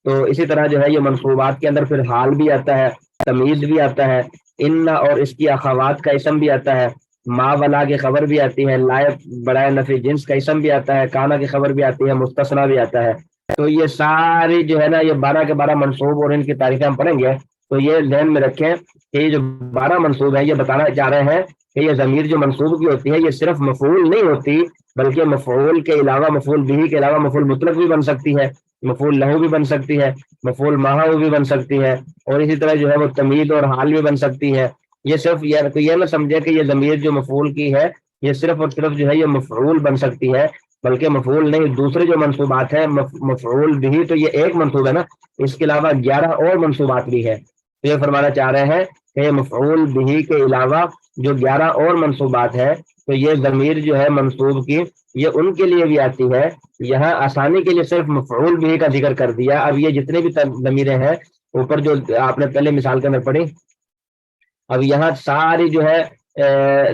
تو اسی طرح جو ہے یہ منصوبات کے اندر پھر حال بھی آتا ہے، تمیز بھی آتا ہے، ان اور اس کی اخوات کا اسم بھی آتا ہے، ما ولا کی خبر بھی آتی ہے، لائق برائے نفی جنس کا اسم بھی آتا ہے، کانا کی خبر بھی آتی ہے، مستثنا بھی آتا ہے. تو یہ ساری جو ہے نا یہ 12 کے 12 منصوب اور ان کی تعریفیں ہم پڑھیں گے. تو یہ ذہن میں رکھیں کہ یہ جو 12 منصوب ہیں یہ بتانا چاہ رہے ہیں کہ یہ ضمیر جو منصوب کی ہوتی ہے یہ صرف مفعول نہیں ہوتی، بلکہ مفعول کے علاوہ، مفعول بھی کے علاوہ مفعول مطلق بھی بن سکتی ہے، مفعول لہو بھی بن سکتی ہے، مفعول معہ بھی بن سکتی ہے، اور اسی طرح جو ہے وہ تمید اور حال بھی بن سکتی ہے. یہ صرف یہ نہ سمجھے کہ یہ ضمیر جو مفعول کی ہے یہ صرف اور صرف جو ہے یہ مفعول بن سکتی ہے، بلکہ مفعول نہیں، دوسرے جو منصوبات ہیں مفعول بھی تو یہ ایک منصوب ہے نا، اس کے علاوہ 11 اور منصوبات بھی ہے. تو یہ فرمانا چاہ رہے ہیں کہ مفعول بھی کے علاوہ جو 11 اور منصوبات ہیں تو یہ ضمیر جو ہے منصوب کی یہ ان کے لیے بھی آتی ہے. یہاں آسانی کے لیے صرف مفعول بھی کا ذکر کر دیا. اب یہ جتنے بھی ضمیریں ہیں اوپر جو آپ نے پہلے مثال کے اندر پڑھی، اب یہاں ساری جو ہے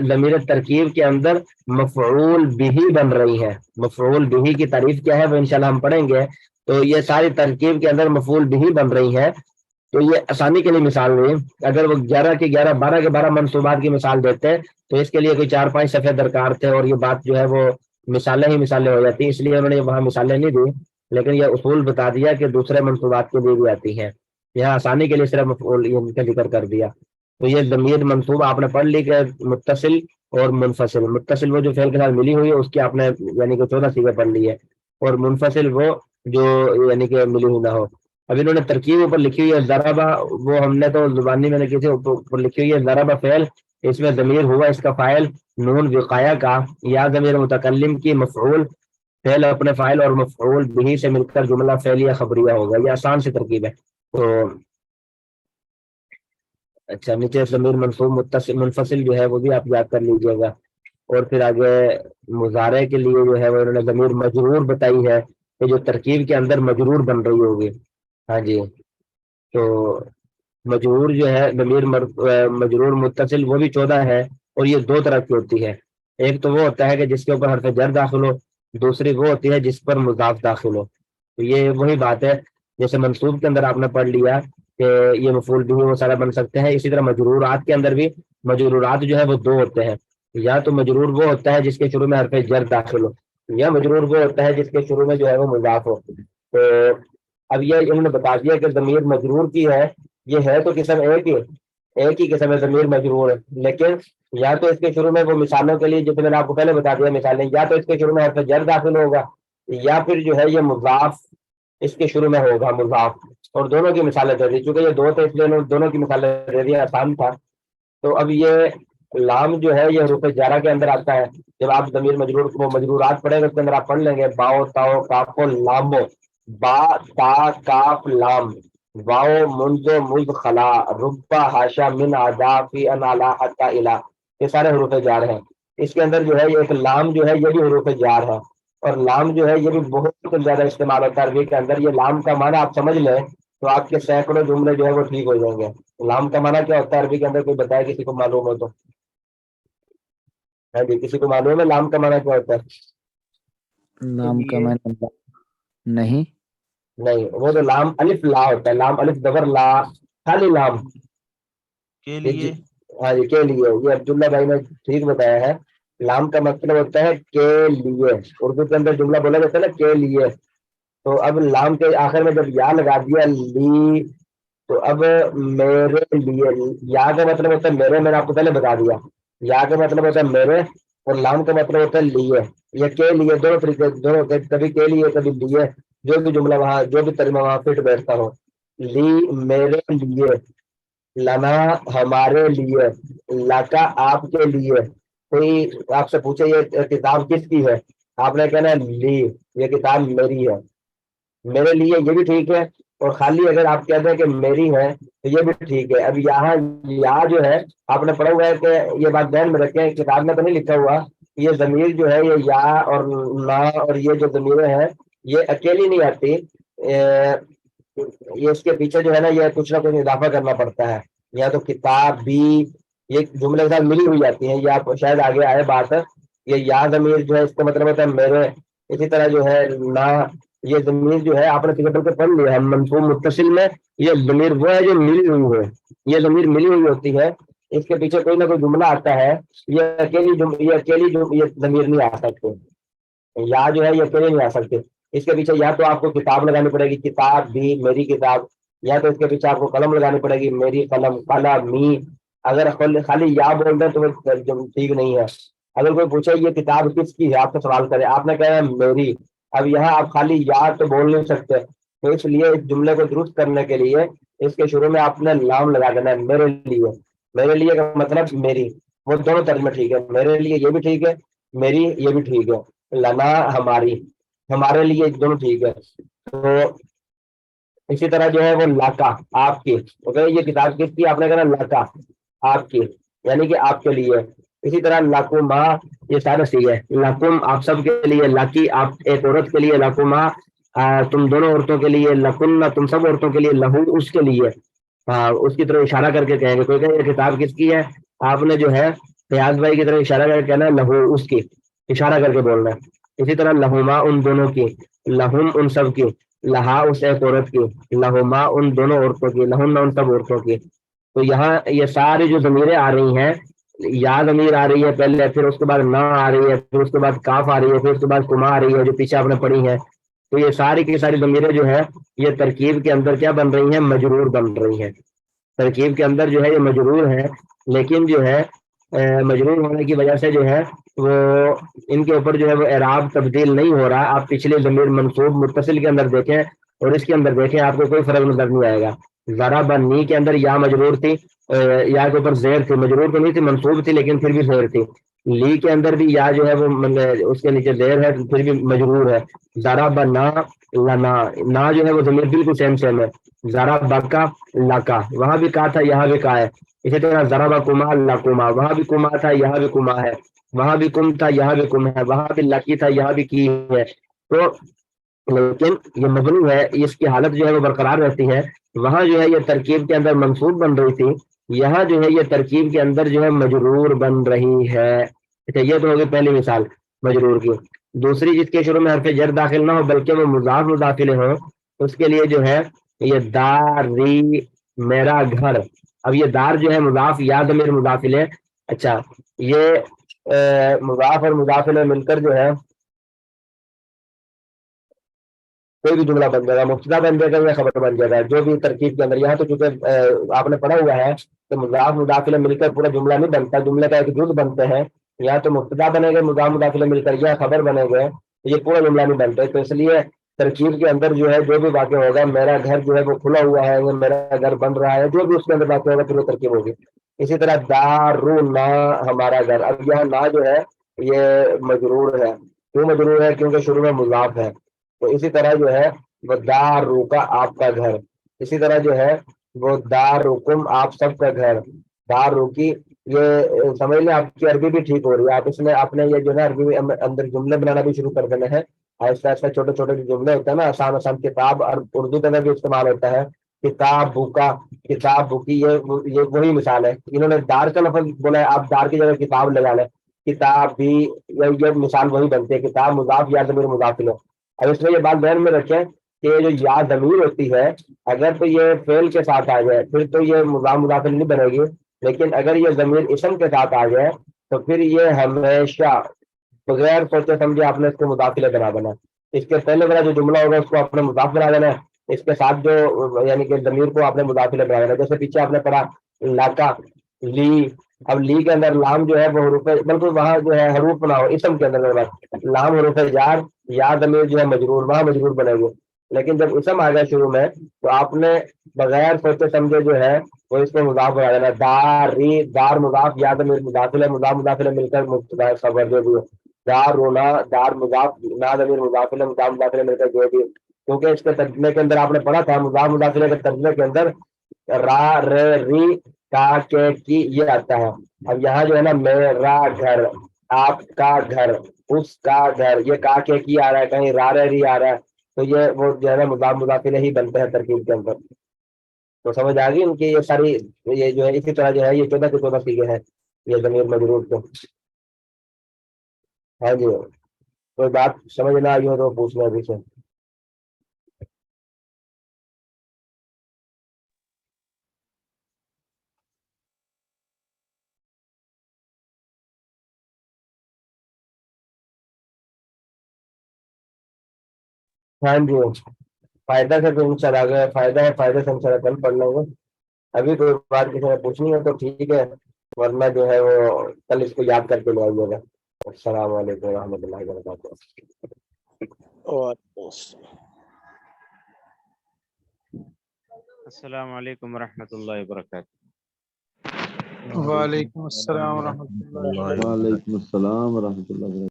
ضمیر ترکیب کے اندر مفعول بھی بن رہی ہے. مفعول بھی کی تعریف کیا ہے وہ انشاءاللہ ہم پڑھیں گے. تو یہ ساری ترکیب کے اندر مفعول بھی بن رہی ہے. تو یہ آسانی کے لیے مثال ہوئی. اگر وہ 11 کے 11 12 کے 12 منصوبات کی مثال دیتے تو اس کے لیے کوئی 4-5 صفحے درکار تھے اور یہ بات جو ہے وہ مثالیں ہی مثالیں ہو جاتی. اس لیے انہوں نے وہاں مثالیں نہیں دی، لیکن یہ اصول بتا دیا کہ دوسرے منصوبات کے لیے بھی آتی ہیں. یہاں آسانی کے لیے صرف مفعول کا ذکر کر دیا. تو یہ ضمیر منصوب آپ نے پڑھ لی کہ متصل اور منفصل. متصل وہ جو فعل کے ساتھ ملی ہوئی ہے اس کی آپ نے یعنی کہ 14 صیغے پڑھ لی ہے، اور منفصل وہ جو یعنی کہ ملی ہوئی نہ ہو. اب انہوں نے ترکیب اوپر لکھی ہوئی ہے ضربہ، وہ ہم نے تو زبانی میں نے کسی اوپر لکھی ہوئی ہے ضربہ فعل، اس میں ضمیر ہوا اس کا فاعل نون وقایا کا، یا ضمیر متکلم کی مفعول، فعل اپنے فاعل اور مفعول بھی سے مل کر جملہ فعلیہ خبریہ ہوگا. یہ آسان سی ترکیب ہے. تو اچھا نیچے ضمیر منصوب متصل منفصل جو ہے وہ بھی آپ یاد کر لیجیے گا. اور پھر آگے مضارع کے لیے جو ہے وہ انہوں نے ضمیر مجرور بتائی ہے کہ جو ترکیب کے اندر مجرور بن رہی ہوگی. ہاں جی، تو مجرور جو ہے ضمیر مجرور متصل وہ بھی 14 ہے، اور یہ 2 طرح کی ہوتی ہے. ایک تو وہ ہوتا ہے کہ جس کے اوپر حرف جر داخل ہو، دوسری وہ ہوتی ہے جس پر مضاف داخل ہو. تو یہ وہی بات ہے جیسے منصوب کے اندر آپ نے پڑھ لیا کہ یہ مفعول بھی وہ سارا بن سکتے ہیں. اسی طرح مجرورات کے اندر بھی مجرورات جو ہے وہ 2 ہوتے ہیں. یا تو مجرور وہ ہوتا ہے جس کے شروع میں حرف جر داخل ہو، یا مجرور وہ ہوتا ہے جس کے شروع میں جو ہے وہ مضاف ہو. تو اب یہ انہوں نے بتا دیا کہ ضمیر مجرور کی ہے، یہ ہے تو قسم ایک ہی قسم ہے ضمیر مجرور ہے، لیکن یا تو اس کے شروع میں وہ مثالوں کے لیے جیسے میں نے آپ کو پہلے بتا دیا مثالیں، یا تو اس کے شروع میں حرف جر داخل ہوگا، یا پھر جو ہے یہ مضاف اس کے شروع میں ہوگا مضاف. اور دونوں کی مثالیں دے دی، چونکہ یہ 2 تھے اس لیے دونوں کی مثالیں دے دی، آسان تھا. تو اب یہ لام جو ہے یہ حروف جارہ کے اندر آتا ہے. جب آپ ضمیر مجرور وہ مجرورات پڑھیں گے اس کے اندر آپ پڑھ لیں گے باؤ تاؤ کاف لامو، با تا کاف لام، واؤ منذ مذ خلا، ربا ہاشا من عدا فی ان علا حتی الا. یہ سارے حروف جار ہیں. اس کے اندر جو ہے یہ ایک لام جو ہے یہ بھی حروف جار ہے، اور لام جو ہے یہ بھی بہت زیادہ استعمال ہوتا ہے عربی کے اندر. یہ لام کا معنی آپ سمجھ لیں تو آپ کے سینکڑوں جملے جو ہے وہ ٹھیک ہو جائیں گے. لام کا معنی کیا ہوتا ہے عربی کے اندر، کوئی بتائے کسی کو معلوم ہو تو؟ ہاں جی، کسی کو معلوم ہے لام کا معنی کیا ہوتا ہے؟ لام کا معنی نہیں، وہ تو لام الف لا ہوتا ہے. لام الف زبر لا، خالی لام کے لیے. ہاں جی کے لیے. یہ عبداللہ بھائی نے ٹھیک بتایا ہے. لام کا مطلب ہوتا ہے کے لیے. اردو کے اندر جملہ بولا جاتا ہے نا کے لیے. تو اب لام کے آخر میں جب یا لگا دیا لی، تو اب میرے لیے، یا کا مطلب ہوتا ہے میرے، میں نے آپ کو پہلے بتا دیا. یا کا مطلب ہوتا ہے میرے، اور لام کا مطلب ہوتا ہے لیے. یہ کے لیے دونوں طریقے، دونوں کبھی کے لیے کبھی لیے، جو بھی جملہ وہاں جو بھی ترجمہ وہاں فٹ بیٹھتا ہو. لی میرے لیے، لنا ہمارے لیے، لکا آپ کے لیے. کوئی آپ سے پوچھے یہ کتاب کس کی ہے، آپ نے کہنا لی، یہ کتاب میری ہے. میرے لیے یہ بھی ٹھیک ہے، اور خالی اگر آپ کہتے ہیں کہ میری ہے تو یہ بھی ٹھیک ہے. اب یہاں یا جو ہے آپ نے پڑھا ہوا ہے کہ یہ بات ذہن میں رکھیں، کتاب میں تو نہیں لکھا ہوا، یہ ضمیر جو ہے یہ یا اور نا اور یہ جو ضمیریں ہیں یہ اکیلی نہیں آتی، یہ اس کے پیچھے جو ہے نا یہ کچھ نہ کچھ اضافہ کرنا پڑتا ہے. یا تو کتاب بھی یہ جملے کے ساتھ ملی ہوئی جاتی ہیں، یہ آپ شاید آگے آئے بات. یہ یا ضمیر جو ہے اس کا مطلب ہوتا ہے میرے. اسی طرح جو ہے نا، یہ ضمیر جو ہے آپ نے ٹکٹ پہ پڑھ لیا ہے منصوب متصل میں، یہ ضمیر وہ ہے جو ملی ہوئی ہے. یہ ضمیر ملی ہوئی ہوتی ہے، اس کے پیچھے کوئی نہ کوئی جملہ آتا ہے. یہ اکیلی یہ ضمیر نہیں آ سکتے. یا جو ہے یہ اکیلے نہیں آ سکتے. اس کے پیچھے یا تو آپ کو کتاب لگانی پڑے گی، کتاب بھی میری کتاب، یا تو اس کے پیچھے آپ کو قلم لگانی پڑے گی، میری قلم، قلمی. اگر خالی یا بول دیں تو ٹھیک نہیں ہے. اگر کوئی پوچھے یہ کتاب کس کی ہے، آپ سے سوال کرے، آپ نے کہا میری، اب یہاں آپ خالی یا تو بول نہیں سکتے. تو اس لیے اس جملے کو درست کرنے کے لیے اس کے شروع میں آپ نے لام لگا دینا ہے، میرے لیے. میرے لیے کا مطلب میری، وہ دونوں ترجمے ٹھیک ہے. میرے لیے یہ بھی ٹھیک ہے، میری یہ بھی ٹھیک ہے. لنا ہماری، ہمارے لیے دونوں ٹھیک ہے. تو اسی طرح جو ہے وہ لاکا آپ کی، یہ کتاب کس کی، آپ نے کہا لاکا آپ کی، یعنی کہ آپ کے لیے. اسی طرح لاکما، یہ سارا صحیح ہے. لاکم آپ سب کے لیے، لاکی آپ ایک عورت کے لیے، لاکما تم دونوں عورتوں کے لیے، لکن تم سب عورتوں کے لیے، لہو اس کے لیے. اس کی طرف اشارہ کر کے کہیں گے. کوئی کہ یہ کتاب کس کی ہے، آپ نے جو ہے فیاض بھائی کی طرف اشارہ کر کے کہنا ہے لہو اس کی، اشارہ کر کے بولنا ہے. اسی طرح لہما ان دونوں کی، لہم ان سب کی، لہا اس ایک عورت کی، لہما ان دونوں عورتوں کی، لہن ان سب عورتوں کی. تو یہاں یہ ساری جو ضمیریں آ رہی ہیں، یا ضمیر آ رہی ہے پہلے، پھر اس کے بعد نا آ رہی ہے، پھر اس کے بعد کاف آ رہی ہے، پھر اس کے بعد کما آ رہی ہے جو پیچھے آپ نے پڑھی ہے. تو یہ ساری کی ساری ضمیریں جو ہے یہ ترکیب کے اندر کیا بن رہی ہیں، مجرور بن رہی ہیں. ترکیب کے اندر جو ہے یہ مجرور ہے، لیکن جو ہے مجرور ہونے کی وجہ سے جو ہے وہ ان کے اوپر جو ہے وہ اعراب تبدیل نہیں ہو رہا. آپ پچھلے ضمیر منصوب متصل کے اندر دیکھیں اور اس کے اندر دیکھیں، آپ کو کوئی فرق نظر نہیں آئے گا. ذرا بنی کے اندر یا مجرور تھی، یا کے اوپر زیر تھی، مجرور تو نہیں تھی، منصوب تھی لیکن پھر بھی زیر تھی. لی کے اندر بھی یا جو ہے وہ اس کے نیچے زیر ہے پھر بھی مجرور ہے. ذرا بنا لنا، نا جو ہے وہ ضمیر بالکل سیم ہے. ذرا بکا لکا، وہاں بھی کہا تھا یہاں بھی کہا ہے. اسی طرح ذرا بکما لکما، وہاں بھی کما تھا یہاں بھی کما ہے. وہاں بھی کم تھا یہاں بھی کم ہے. وہاں بھی لکی تھا یہاں بھی کی ہے. تو لیکن یہ مبنی ہے، اس کی حالت جو ہے وہ برقرار رہتی ہے. وہاں جو ہے یہ ترکیب کے اندر منصوب بن رہی تھی، یہاں جو ہے یہ ترکیب کے اندر جو ہے مجرور بن رہی ہے. یہ تو ہوگی پہلی مثال مجرور کی. دوسری، جس کے شروع میں حرف جر داخل نہ ہو بلکہ وہ مضاف مضافلے ہوں، اس کے لیے جو ہے یہ داری میرا گھر. اب یہ دار جو ہے مضاف یا ضمیر مضافلے. اچھا، یہ مضاف اور مضافلے مل کر جو ہے کوئی بھی جملہ بن جائے گا، مبتدا بن جائے گا یا خبر بن جائے گا، جو بھی ترکیب کے اندر. یہاں تو چونکہ آپ نے پڑھا ہوا ہے کہ مضاف مداخلے مل کر پورا جملہ نہیں بنتا، جملے کا ایک جز بنتے ہیں. یا تو مبتدا بنے گا مضاف مداخلے مل کر، یا خبر بنے گئے، یہ پورا جملہ نہیں بنتا. تو اس لیے ترکیب کے اندر جو ہے جو بھی واقع ہوگا، میرا گھر جو ہے وہ کھلا ہوا ہے، یا میرا گھر بن رہا ہے، جو بھی اس کے اندر واقع ہوگا پھر وہ ترکیب ہوگی. اسی طرح دارنا ہمارا گھر. اب یہاں نا جو ہے یہ مجرور ہے. کیوں مجرور ہے؟ کیونکہ شروع میں مضاف ہے. تو اسی طرح جو ہے وہ دارو کا آپ کا گھر. اسی طرح جو ہے وہ دارکم آپ سب کا گھر. دارو کی یہ سمجھ لیں آپ کی عربی بھی ٹھیک ہو رہی ہے. آپ اس میں آپ نے یہ جو ہے عربی میں اندر جملے بنانا بھی شروع کر دینے ہیں. آہستہ آہستہ چھوٹے چھوٹے جو جملے ہوتے ہیں نا، آسان آسان. کتاب اور اردو کے اندر بھی استعمال ہوتا ہے کتاب بھوکا، کتاب بھوکی. یہ وہی مثال ہے. انہوں نے دار کا لفظ بولا ہے، آپ دار کی جگہ کتاب لگا لیں. کتاب بھی یہ مثال وہی بنتی ہے، کتاب مضاف یا ضمیر مضاف لو. اب اس میں یہ بات ذہن میں رکھیں کہ جو یا ضمیر ہوتی ہے، اگر تو یہ فعل کے ساتھ آ جائے پھر تو یہ مضاف مضاف نہیں بنے گی. لیکن اگر یہ ضمیر اسم کے ساتھ آ جائے تو پھر یہ ہمیشہ بغیر سوچے سمجھے آپ نے اس کو مداخلے بنا دینا. اس کے پہلے والا جو جملہ ہوگا اس کو آپ نے مضاف بنا دینا ہے، اس کے ساتھ جو یعنی کہ ضمیر کو آپ نے مداخلے بنا دینا. جیسے پیچھے آپ نے پڑھا لاکا لی. اب لی کے اندر لام جو ہے وہ حروف، بالکل وہاں جو ہے حروف بناؤ اسم کے اندر لام حروف جار، یا ضمیر جو ہے مجرور، وہاں مجرور بنے گی. لیکن جب اسم آ گیا شروع میں تو آپ نے بغیر سوچے سمجھے جو ہے وہ اس کو مضاف بنا دینا. داری، دار مضاف یا ضمیر مداخلے، مضاف مداخلے مل کر مبتدا خبر جو بھی. دار رونا، دار مضاف، نا ضمیر مداخلے، مضاف مداخلے مل کر جو بھی. کیونکہ اس کے ترجمے کے اندر آپ نے پڑھا تھا مضاف مداخلے کے ترجمے کے اندر را رے ری کا کے کی یہ آتا ہے. اب یہاں جو ہے نا میرا گھر، آپ کا گھر، اس کا گھر، یہ کا کے کی آ رہا ہے، کہیں را رے ری آ رہا ہے. تو یہ وہ جو ہے نا مضاف مداخلے ہی بنتے ہیں ترکیب کے اندر. تو سمجھ آ گئی ان کی یہ ساری، یہ جو ہے اسی طرح جو ہے یہ 14 کے 14 سیگے ہیں یہ ضمیر مجرور کو. ہاں جی، کوئی بات سمجھ نہ آئی ہو تو پوچھنا ابھی سے. ہاں جی، فائدہ سے تو انشاء اللہ آگے فائدہ ہے، فائدہ سے انشاء اللہ کل پڑھ لیں گے. ابھی کوئی بات کسی نے پوچھنی ہے تو ٹھیک ہے، ورنہ جو ہے وہ کل اس کو یاد کر کے لے آئیے گا. السلام علیکم و رحمۃ اللہ وبرکاتہ. وعلیکم السلام. السلام علیکم ورحمۃ اللہ وبرکاتہ. وعلیکم السلام ورحمۃ اللہ وبرکاتہ. وعلیکم السلام ورحمۃ اللہ وبرکاتہ.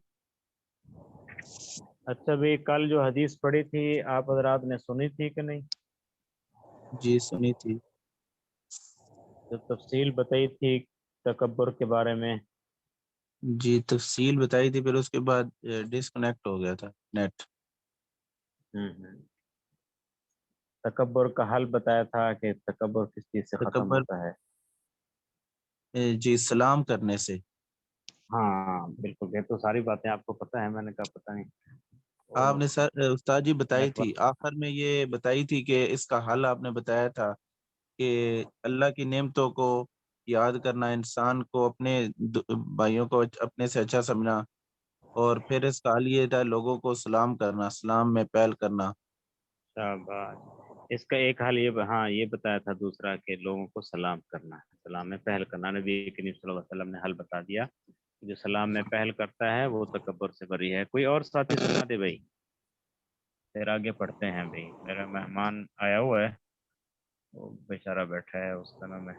اچھا بھائی، کل جو حدیث پڑھی تھی آپ حضرات نے سنی تھی کہ نہیں؟ جی سنی تھی. جو تفصیل بتائی تھی تکبر کے بارے میں. جی تفصیل بتائی تھی، پھر اس کے بعد ڈسکنیکٹ ہو گیا تھا نیٹ. تکبر کا حل بتایا تھا کہ تکبر کس چیز سے ختم تکبر ہوتا ہے. جی سلام کرنے سے. ہاں بالکل، یہ تو ساری باتیں آپ کو پتہ ہے، میں نے کہا پتہ نہیں. آپ نے سر استاد جی بتائی نیٹ تھی، آخر میں یہ بتائی تھی کہ اس کا حل آپ نے بتایا تھا کہ اللہ کی نعمتوں کو یاد کرنا، انسان کو اپنے بھائیوں کو اپنے سے اچھا سمجھنا، اور پھر اس کا حل یہ تھا لوگوں کو سلام کرنا، سلام میں پہل کرنا. شاباش. اس کا ایک حل یہ ہاں یہ بتایا تھا دوسرا کہ لوگوں کو سلام کرنا ہے، سلام میں پہل کرنا. نبی کریم صلی اللہ علیہ وسلم نے حل بتا دیا. جو سلام میں پہل کرتا ہے وہ تکبر سے بری ہے. کوئی اور ساتھی سنا دے بھائی، پھر آگے پڑھتے ہیں. بھائی میرا مہمان آیا ہوا ہے، وہ بیچارہ بیٹھا ہے اس طرح میں.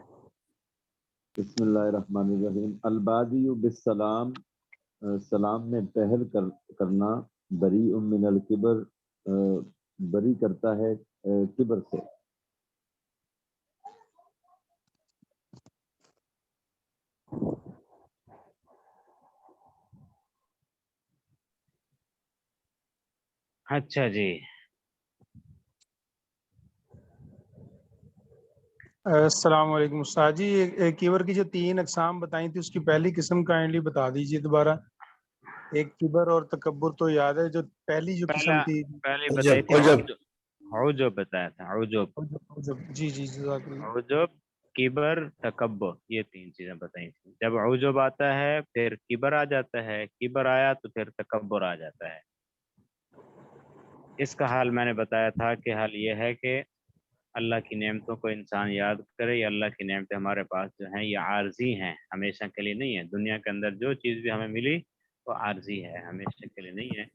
بسم اللہ الرحمن الرحیم. البادی بالسلام، سلام میں پہل کرنا، بری من الکبر، بری کرتا ہے کبر سے. اچھا جی. السلام علیکم استاد جی. کیبر کی جو 3 اقسام بتائی تھی اس کی پہلی قسم کائنڈلی بتا دیجیے دوبارہ. ایک کبر اور تکبر تو یاد ہے، جو پہلی جو قسم تھی. پہلے بتائی تھی عجب بتایا تھا. جی جی جزاک اللہ. عجب، کبر، تکبر، یہ 3 چیزیں بتائی تھیں. جب عجب آتا ہے پھر کبر آ جاتا ہے، کبر آیا تو پھر تکبر آ جاتا ہے. اس کا حال میں نے بتایا تھا کہ حال یہ ہے کہ اللہ کی نعمتوں کو انسان یاد کرے. یا اللہ کی نعمتیں ہمارے پاس جو ہیں یہ عارضی ہیں، ہمیشہ کے لیے نہیں ہے. دنیا کے اندر جو چیز بھی ہمیں ملی وہ عارضی ہے، ہمیشہ کے لیے نہیں ہے.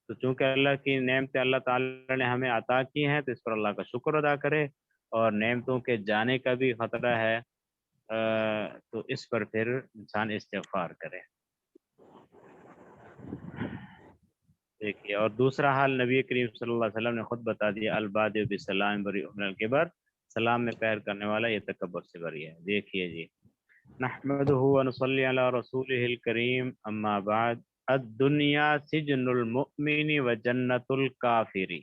تو چونکہ اللہ کی نعمتیں اللہ تعالی نے ہمیں عطا کی ہیں تو اس پر اللہ کا شکر ادا کرے. اور نعمتوں کے جانے کا بھی خطرہ ہے تو اس پر پھر انسان استغفار کرے. دیکھیے، اور دوسرا حال نبی کریم صلی اللہ علیہ وسلم نے خود بتا دیا، البادئ بالسلام بری من الکبر، سلام میں پہل کرنے والا یہ تکبر سے بری ہے. دیکھیے جی، نحمدہ ونصلی علی رسولہ الکریم، اما بعد، الدنیا سجن المؤمن و جنت الکافر.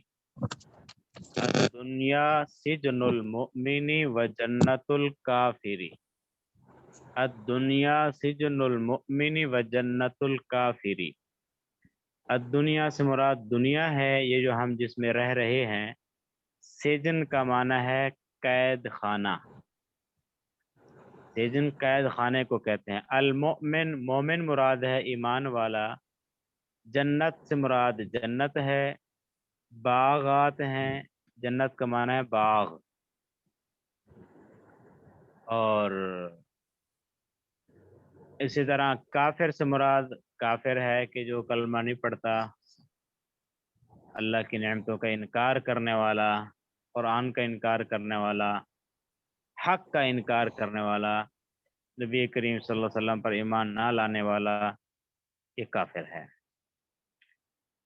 الدنیا سجن المؤمن و جنت الکافر. الدنیا سجن المؤمن و جنت الکافر. الدنیا سے مراد دنیا ہے، یہ جو ہم جس میں رہ رہے ہیں. سجن کا معنی ہے قید خانہ. سجن قید خانے کو کہتے ہیں. المؤمن، مومن مراد ہے ایمان والا. جنت سے مراد جنت ہے، باغات ہیں. جنت کا معنی ہے باغ. اور اسی طرح کافر سے مراد کافر ہے کہ جو کلمہ نہیں پڑھتا، اللہ کی نعمتوں کا انکار کرنے والا، قرآن کا انکار کرنے والا، حق کا انکار کرنے والا، نبی کریم صلی اللہ علیہ وسلم پر ایمان نہ لانے والا، یہ کافر ہے.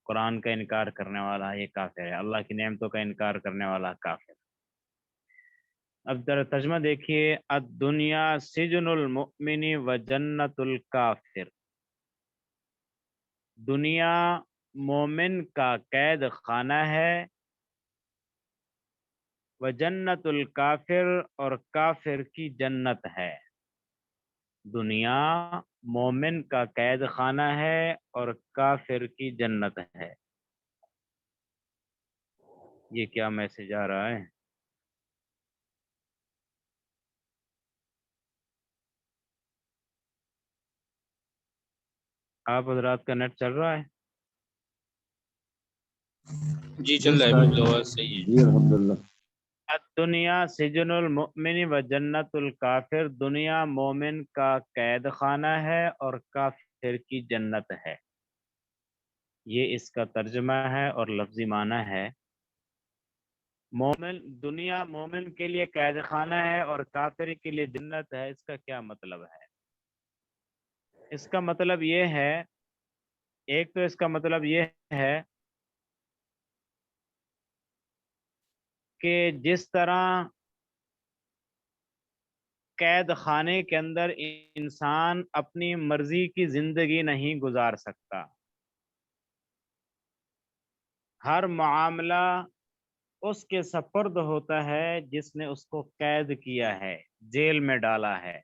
قرآن کا انکار کرنے والا یہ کافر ہے. اللہ کی نعمتوں کا انکار کرنے والا کافر. اب ذرا ترجمہ دیکھیے، الدنیا سجن المؤمن و جنت الکافر. دنیا مومن کا قید خانہ ہے وجنت الکافر، اور کافر کی جنت ہے۔ دنیا مومن کا قید خانہ ہے اور کافر کی جنت ہے۔ یہ کیا میسج آ رہا ہے؟ آپ حضرات کا نیٹ چل رہا ہے؟ جی چل رہا ہے، آواز صحیح ہے۔ جی الحمدللہ۔ دنیا سجن المؤمن و جنت الکافر، دنیا مومن کا قید خانہ ہے اور کافر کی جنت ہے۔ یہ اس کا ترجمہ ہے اور لفظی معنی ہے۔ مومن، دنیا مومن کے لیے قید خانہ ہے اور کافر کے لیے جنت ہے۔ اس کا کیا مطلب ہے؟ اس کا مطلب یہ ہے، ایک تو اس کا مطلب یہ ہے کہ جس طرح قید خانے کے اندر انسان اپنی مرضی کی زندگی نہیں گزار سکتا، ہر معاملہ اس کے سپرد ہوتا ہے جس نے اس کو قید کیا ہے، جیل میں ڈالا ہے۔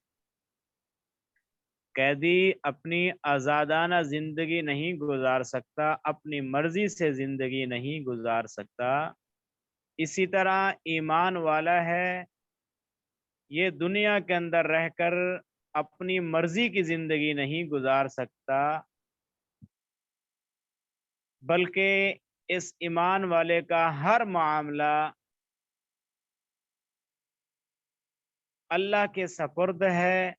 قیدی اپنی آزادانہ زندگی نہیں گزار سکتا، اپنی مرضی سے زندگی نہیں گزار سکتا۔ اسی طرح ایمان والا ہے، یہ دنیا کے اندر رہ کر اپنی مرضی کی زندگی نہیں گزار سکتا، بلکہ اس ایمان والے کا ہر معاملہ اللہ کے سپرد ہے۔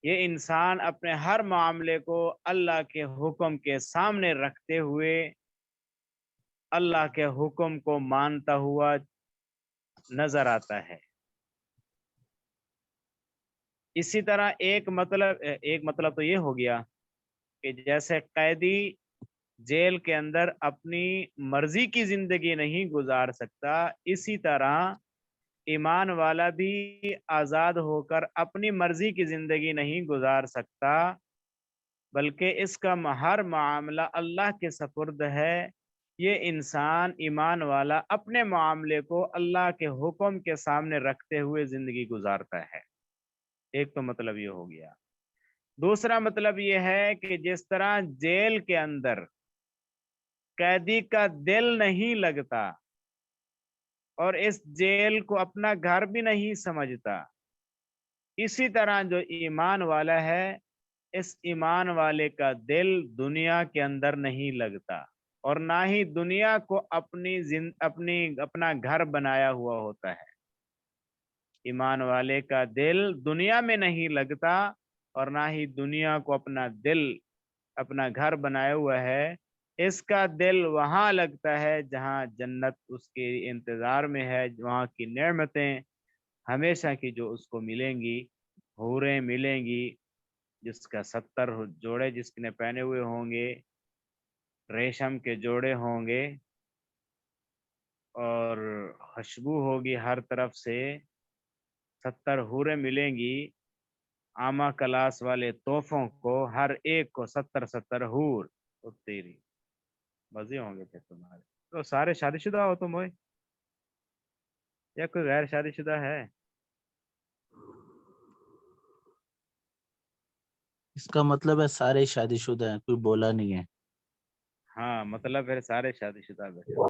یہ انسان اپنے ہر معاملے کو اللہ کے حکم کے سامنے رکھتے ہوئے اللہ کے حکم کو مانتا ہوا نظر آتا ہے۔ اسی طرح ایک مطلب تو یہ ہو گیا کہ جیسے قیدی جیل کے اندر اپنی مرضی کی زندگی نہیں گزار سکتا، اسی طرح ایمان والا بھی آزاد ہو کر اپنی مرضی کی زندگی نہیں گزار سکتا، بلکہ اس کا ہر معاملہ اللہ کے سپرد ہے۔ یہ انسان ایمان والا اپنے معاملے کو اللہ کے حکم کے سامنے رکھتے ہوئے زندگی گزارتا ہے۔ ایک تو مطلب یہ ہو گیا۔ دوسرا مطلب یہ ہے کہ جس طرح جیل کے اندر قیدی کا دل نہیں لگتا اور اس جیل کو اپنا گھر بھی نہیں سمجھتا، اسی طرح جو ایمان والا ہے، اس ایمان والے کا دل دنیا کے اندر نہیں لگتا اور نہ ہی دنیا کو اپنا گھر بنایا ہوا ہوتا ہے۔ ایمان والے کا دل دنیا میں نہیں لگتا اور نہ ہی دنیا کو اپنا گھر بنایا ہوا ہے۔ اس کا دل وہاں لگتا ہے جہاں جنت اس کے انتظار میں ہے، وہاں کی نعمتیں ہمیشہ کی جو اس کو ملیں گی، حوریں ملیں گی، جس کا 70 جوڑے جس نے پہنے ہوئے ہوں گے، ریشم کے جوڑے ہوں گے اور خوشبو ہوگی ہر طرف سے، 70 حوریں ملیں گی۔ عامہ کلاس والے تحفوں کو ہر ایک کو 70 حور، تو تیری مزے ہوں گے پھر تمہارے۔ تو سارے شادی شدہ ہو تم ہوئے یا کوئی غیر شادی شدہ ہے؟ اس کا مطلب ہے سارے شادی شدہ ہیں، کوئی بولا نہیں ہے۔ ہاں مطلب ہے سارے شادی شدہ بیٹھے۔